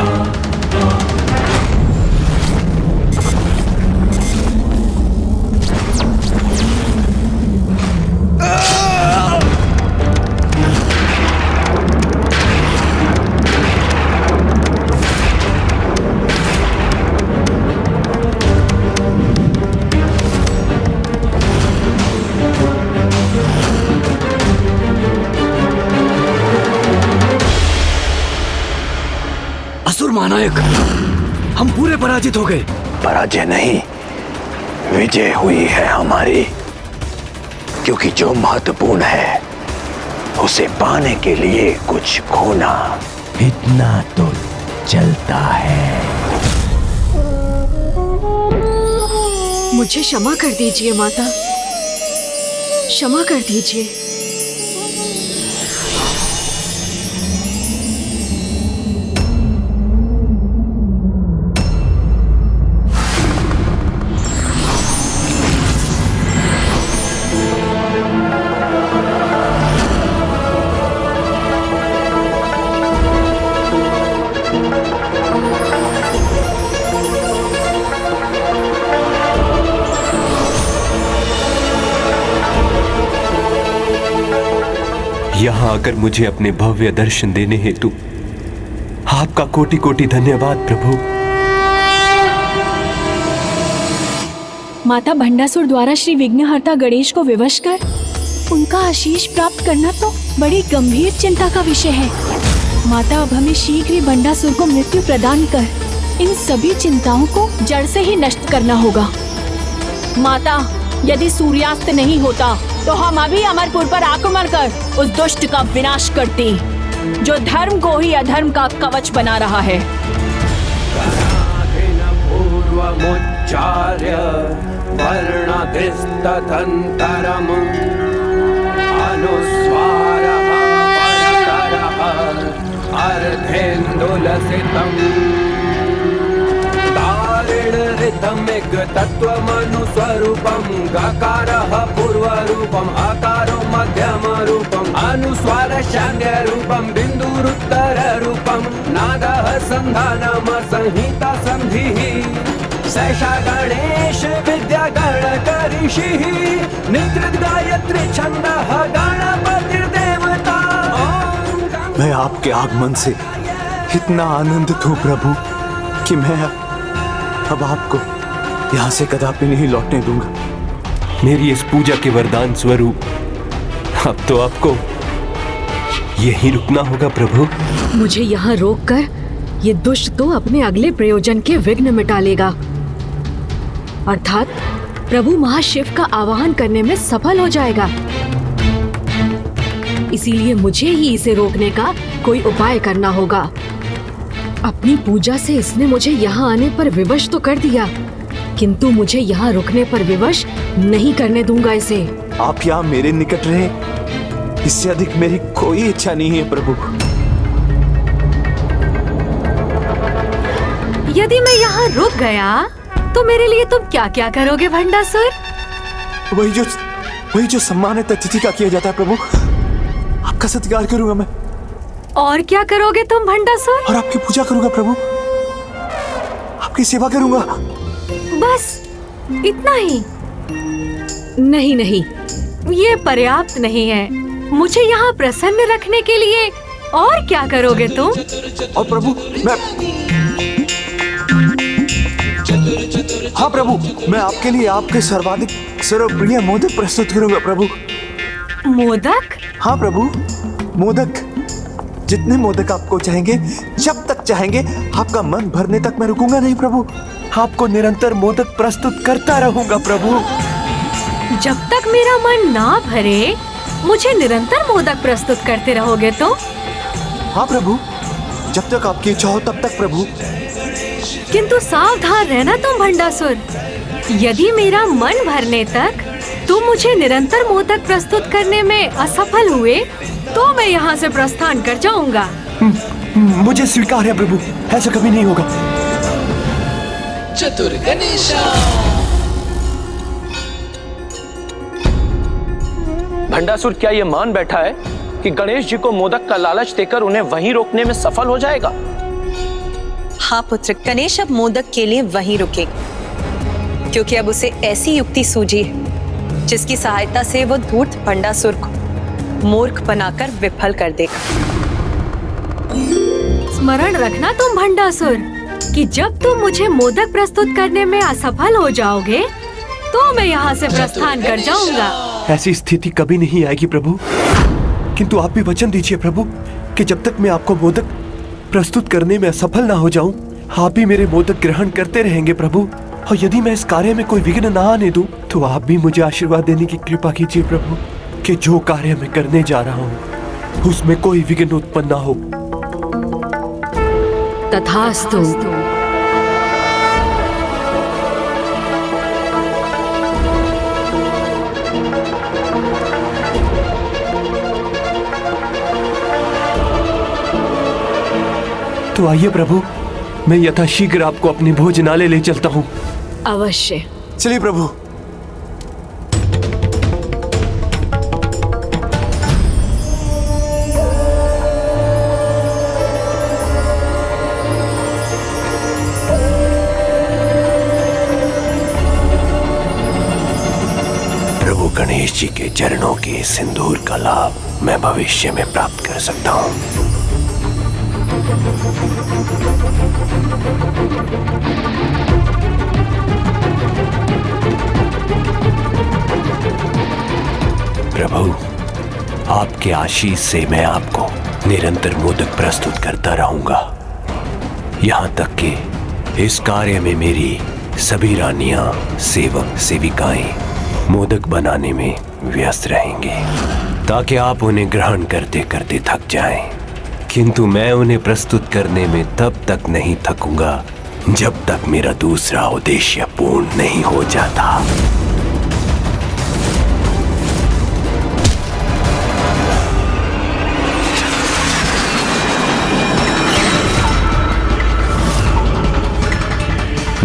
Speaker 13: असुर महानायक, हम पूरे पराजित हो गए।
Speaker 1: पराजय नहीं, विजय हुई है हमारी, क्योंकि जो महत्वपूर्ण है उसे पाने के लिए कुछ खोना इतना तो चलता है।
Speaker 2: मुझे क्षमा कर दीजिए माता, क्षमा कर दीजिए।
Speaker 21: यहाँ आकर मुझे अपने भव्य दर्शन देने हेतु आपका कोटि कोटि धन्यवाद प्रभु।
Speaker 12: माता भंडासुर द्वारा श्री विघ्नहर्ता गणेश को विवश कर उनका आशीष प्राप्त करना तो बड़ी गंभीर चिंता का विषय है। माता अब हमें शीघ्र ही भंडासुर को मृत्यु प्रदान कर इन सभी चिंताओं को जड़ से ही नष्ट करना होगा।
Speaker 14: माता, यदि सूर्यास्त नहीं होता तो हम अभी अमरपुर पर आक्रमण कर उस दुष्ट का विनाश करती, जो धर्म को ही अधर्म का कवच बना रहा है।
Speaker 9: पूर्वमुच्चार्य वर्णधिस्तदन्तरम् अनुस्वारः परतरः अर्धेन्दुलसितम् ऋतमिक तत्त्वमनुस्वरूपं गकारः पूर्वरूपम् अकारो मध्यमरूपम् अनुस्वार शान्त्यरूपं बिन्दुरुत्तररूपं नादः सन्धानम् संहिता सन्धिः सैषा गणेश विद्या गणकऋषिः निद्रित गायत्री छन्दः गणपतिर्देवता।
Speaker 1: मैं आपके आगमन से इतना आनंदित हूँ प्रभु कि मैं अब आपको यहाँ से कदापि नहीं लौटने दूंगा।
Speaker 21: मेरी इस पूजा के वरदान स्वरूप अब तो आपको यहीं रुकना होगा प्रभु।
Speaker 2: मुझे यहाँ रोककर ये दुष्ट तो अपने अगले प्रयोजन के विघ्न मिटा लेगा, अर्थात प्रभु महाशिव का आवाहन करने में सफल हो जाएगा। इसीलिए मुझे ही इसे रोकने का कोई उपाय करना होगा। अपनी पूजा से इसने मुझे यहाँ आने पर विवश तो कर दिया, किंतु मुझे यहाँ रुकने पर विवश नहीं करने दूंगा इसे।
Speaker 1: आप यहाँ मेरे निकट रहे, इससे अधिक मेरी कोई इच्छा नहीं है प्रभु।
Speaker 2: यदि मैं यहाँ रुक गया तो मेरे लिए तुम क्या क्या करोगे भंडासुर?
Speaker 1: वही जो सम्मानित अतिथि का किया जाता है प्रभु, आपका सत्कार करूंगा मैं।
Speaker 2: और क्या करोगे तुम भंडासुर?
Speaker 1: और आपकी पूजा करूंगा प्रभु, आपकी सेवा करूंगा।
Speaker 2: बस इतना ही? नहीं नहीं, ये पर्याप्त नहीं है। मुझे यहाँ प्रसन्न रखने के लिए और क्या करोगे तुम?
Speaker 1: और प्रभु मैं हाँ प्रभु, मैं आपके लिए आपके सर्वाधिक सर्वप्रिय मोदक प्रस्तुत करूंगा प्रभु।
Speaker 2: मोदक?
Speaker 1: हाँ प्रभु, मोदक। जितने मोदक आपको चाहेंगे, जब तक चाहेंगे, आपका मन भरने तक मैं रुकूंगा नहीं प्रभु। आपको निरंतर मोदक प्रस्तुत करता रहूंगा प्रभु।
Speaker 2: जब तक मेरा मन ना भरे मुझे निरंतर मोदक प्रस्तुत करते रहोगे तो?
Speaker 1: हाँ प्रभु, जब तक आपकी इच्छा हो तब तक प्रभु।
Speaker 2: किंतु सावधान रहना तुम भंडासुर। यदि मेरा मन भरने तक तुम मुझे निरंतर मोदक प्रस्तुत करने में असफल हुए तो मैं यहाँ से प्रस्थान कर जाऊंगा।
Speaker 21: मुझे स्वीकार है प्रभु, ऐसा कभी नहीं होगा।
Speaker 13: चतुर गणेशा।
Speaker 19: भंडासुर क्या ये मान बैठा है कि गणेश जी को मोदक का लालच देकर उन्हें वहीं रोकने में सफल हो जाएगा?
Speaker 7: हाँ पुत्र, गणेश अब मोदक के लिए वहीं रुकेगा, क्योंकि अब उसे ऐसी युक्ति सूझी है जिसकी सहायता से वो धूर्त भंडासुर को मूर्ख बनाकर विफल कर देगा।
Speaker 2: स्मरण रखना तुम भंडासुर कि जब तुम मुझे मोदक प्रस्तुत करने में असफल हो जाओगे तो मैं यहाँ से प्रस्थान कर जाऊंगा।
Speaker 21: ऐसी स्थिति कभी नहीं आएगी प्रभु, किंतु आप भी वचन दीजिए प्रभु कि जब तक मैं आपको मोदक प्रस्तुत करने में असफल ना हो जाऊं, आप भी मेरे मोदक ग्रहण करते रहेंगे प्रभु। और यदि मैं इस कार्य में कोई विघ्न ना आने दूं, तो आप भी मुझे आशीर्वाद देने की कृपा कीजिए प्रभु कि जो कार्य मैं करने जा रहा हूं उसमें कोई विघ्न उत्पन्न ना हो।
Speaker 2: तथास्तु।
Speaker 21: तो आइए प्रभु, मैं यथाशीघ्र आपको अपने भोजनालय ले चलता हूँ।
Speaker 2: अवश्य।
Speaker 21: चलिए प्रभु। प्रभु गणेश जी के चरणों के सिंदूर का लाभ मैं भविष्य में प्राप्त कर सकता हूँ। प्रभु, आपके आशीष से मैं आपको निरंतर मोदक प्रस्तुत करता रहूंगा, यहाँ तक कि इस कार्य में मेरी सभी रानियां, सेवक, सेविकाएं मोदक बनाने में व्यस्त रहेंगे, ताकि आप उन्हें ग्रहण करते करते थक जाएं। किंतु मैं उन्हें प्रस्तुत करने में तब तक नहीं थकूंगा जब तक मेरा दूसरा उद्देश्य पूर्ण नहीं हो जाता।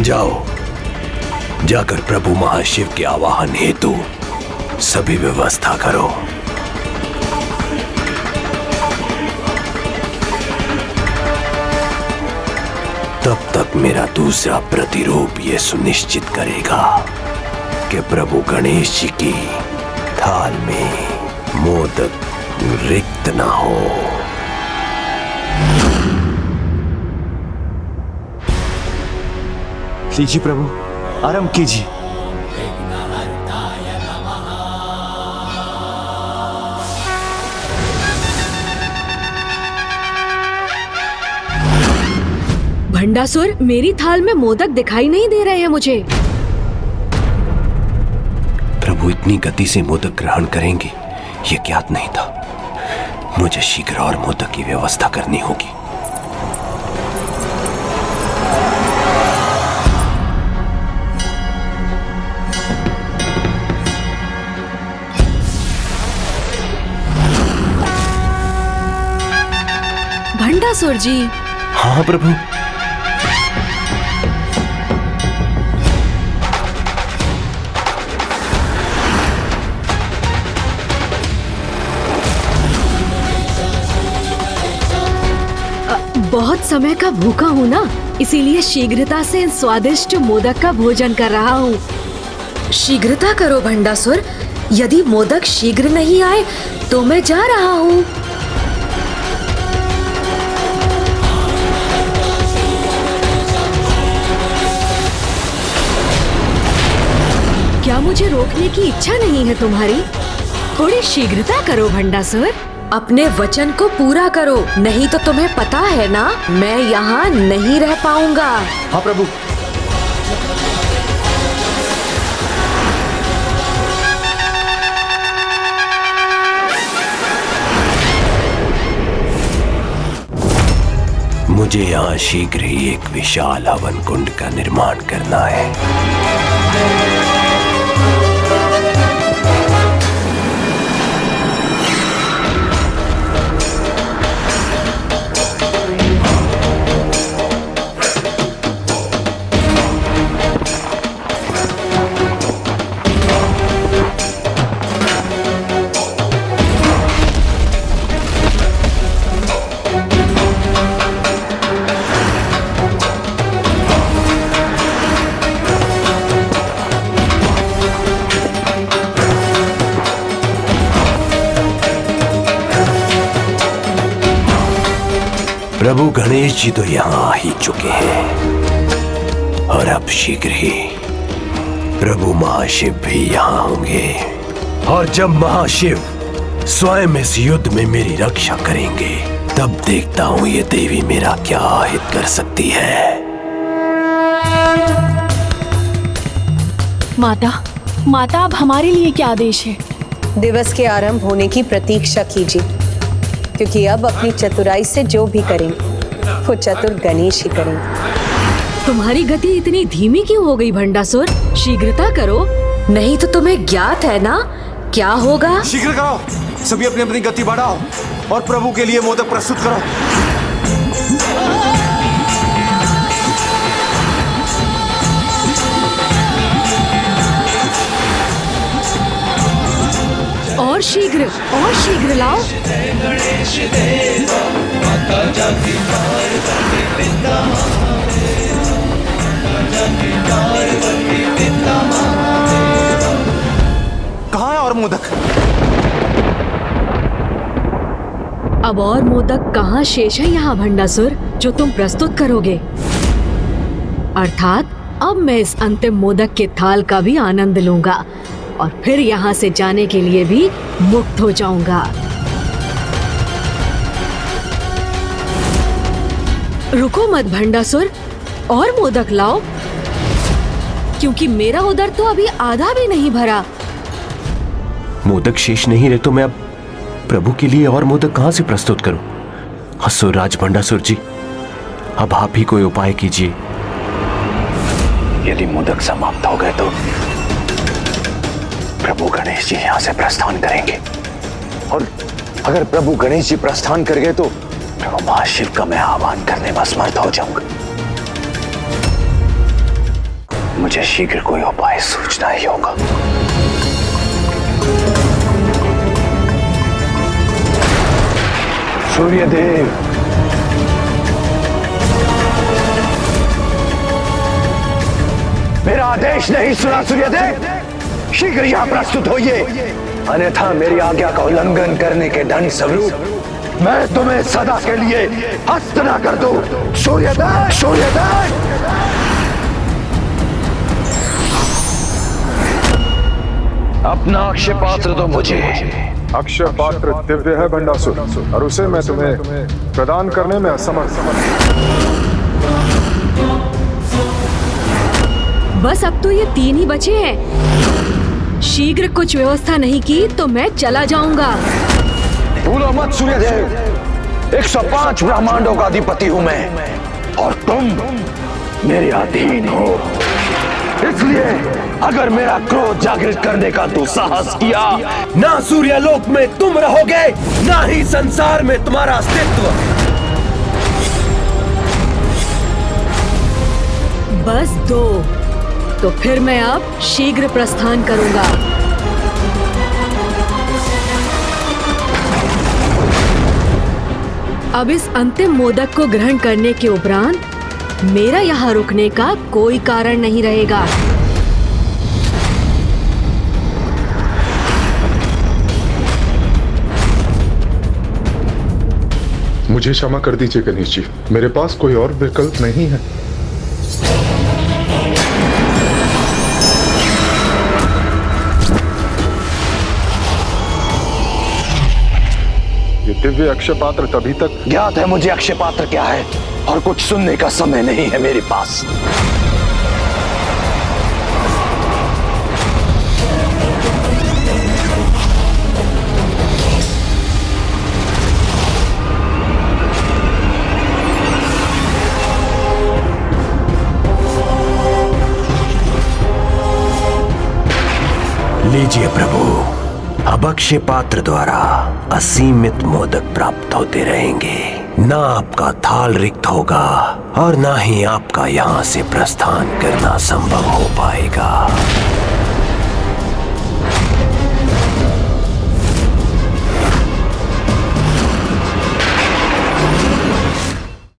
Speaker 21: जाओ, जाकर प्रभु महाशिव के आवाहन हेतु सभी व्यवस्था करो। तब तक मेरा दूसरा प्रतिरूप ये सुनिश्चित करेगा कि प्रभु गणेश जी की थाल में मोदक रिक्त ना हो। लीजिए प्रभु, आराम कीजिए।
Speaker 2: भंडासुर, मेरी थाल में मोदक दिखाई नहीं दे रहे हैं मुझे।
Speaker 21: प्रभु इतनी गति से मोदक ग्रहण करेंगे ये ज्ञात नहीं था। मुझे शीघ्र और मोदक की व्यवस्था करनी होगी।
Speaker 2: भंडासुर जी।
Speaker 21: हाँ प्रभु।
Speaker 2: बहुत समय का भूखा हूँ ना, इसीलिए शीघ्रता से इन स्वादिष्ट मोदक का भोजन कर रहा हूँ।
Speaker 18: शीघ्रता करो भंडासुर, यदि मोदक शीघ्र नहीं आए तो मैं जा रहा हूँ।
Speaker 2: क्या मुझे रोकने की इच्छा नहीं है तुम्हारी? थोड़ी शीघ्रता करो भंडासुर।
Speaker 18: अपने वचन को पूरा करो, नहीं तो तुम्हें पता है ना मैं यहाँ नहीं रह पाऊंगा।
Speaker 21: हाँ प्रभु। मुझे यहाँ शीघ्र ही एक विशाल हवन कुंड का निर्माण करना है। प्रभु गणेश जी तो यहाँ आ ही चुके हैं और अब शीघ्र ही प्रभु महाशिव भी यहाँ होंगे। और जब महाशिव स्वयं इस युद्ध में मेरी रक्षा करेंगे, तब देखता हूँ ये देवी मेरा क्या हित कर सकती है।
Speaker 12: माता अब हमारे लिए क्या आदेश है?
Speaker 7: दिवस के आरंभ होने की प्रतीक्षा कीजिए, क्योंकि अब अपनी चतुराई से जो भी करेंगे वो चतुर गणेश ही करेंगे।
Speaker 2: तुम्हारी गति इतनी धीमी क्यों हो गई भंडासुर? शीघ्रता करो।
Speaker 18: नहीं तो तुम्हें ज्ञात है ना क्या होगा?
Speaker 11: शीघ्र करो, सभी अपनी अपनी गति बढ़ाओ और प्रभु के लिए मोदक प्रस्तुत करो।
Speaker 2: और शीघ्र लाओ।
Speaker 11: कहाँ है और मोदक?
Speaker 2: अब और मोदक कहाँ शेष है यहाँ भंडासुर, जो तुम प्रस्तुत करोगे? अर्थात अब मैं इस अंतिम मोदक के थाल का भी आनंद लूंगा और फिर यहाँ से जाने के लिए भी मुक्त हो जाऊंगा। रुको मत भंडासुर, और मोदक लाओ, क्योंकि मेरा उधर तो अभी आधा भी नहीं भरा।
Speaker 21: मोदक शेष नहीं रहे तो मैं अब प्रभु के लिए और मोदक कहां से प्रस्तुत करूं? असुरराज भंडासुर जी, अब आप ही कोई उपाय कीजिए।
Speaker 1: यदि मोदक समाप्त हो गए तो प्रभु गणेश जी यहां से प्रस्थान करेंगे, और अगर प्रभु गणेश जी प्रस्थान कर गए तो प्रभु महाशिव का मैं आह्वान करने में असमर्थ हो जाऊंगा। मुझे शीघ्र कोई उपाय सूझना ही होगा। सूर्यदेव, मेरा आदेश नहीं सुना सूर्यदेव? शीघ्र यहां प्रस्तुत होइए, अन्यथा मेरी आज्ञा का उल्लंघन करने के दंड स्वरूप मैं तुम्हें सदा के लिए हस्त न कर दूं। सूर्यदेव, सूर्यदेव! अपना अक्षय पात्र दो मुझे।
Speaker 22: अक्षय पात्र दिव्य है भंडासुर, और उसे मैं तुम्हें प्रदान करने में असमर्थ।
Speaker 2: बस अब तो ये 3 ही बचे हैं। शीघ्र कुछ व्यवस्था नहीं की तो मैं चला जाऊंगा।
Speaker 1: भूलो मत सूर्यदेव, 105 ब्रह्मांडों का अधिपति हूं मैं, और तुम मेरे अधीन हो। इसलिए अगर मेरा क्रोध जागृत करने का तू साहस किया,
Speaker 21: ना सूर्यलोक में तुम रहोगे, ना ही संसार में तुम्हारा अस्तित्व।
Speaker 2: बस 2, तो फिर मैं अब शीघ्र प्रस्थान करूंगा। अब इस अंतिम मोदक को ग्रहण करने के उपरांत मेरा यहाँ रुकने का कोई कारण नहीं रहेगा।
Speaker 22: मुझे क्षमा कर दीजिए गणेश जी, मेरे पास कोई और विकल्प नहीं है। ये दिव्य अक्षय पात्र तभी तक
Speaker 1: ज्ञात है मुझे अक्षय पात्र क्या है, और कुछ सुनने का समय नहीं है मेरे पास।
Speaker 21: लीजिए प्रभु, अब अक्षय पात्र द्वारा असीमित मोदक प्राप्त होते रहेंगे। ना आपका थाल रिक्त होगा और ना ही आपका यहाँ से प्रस्थान करना संभव हो पाएगा।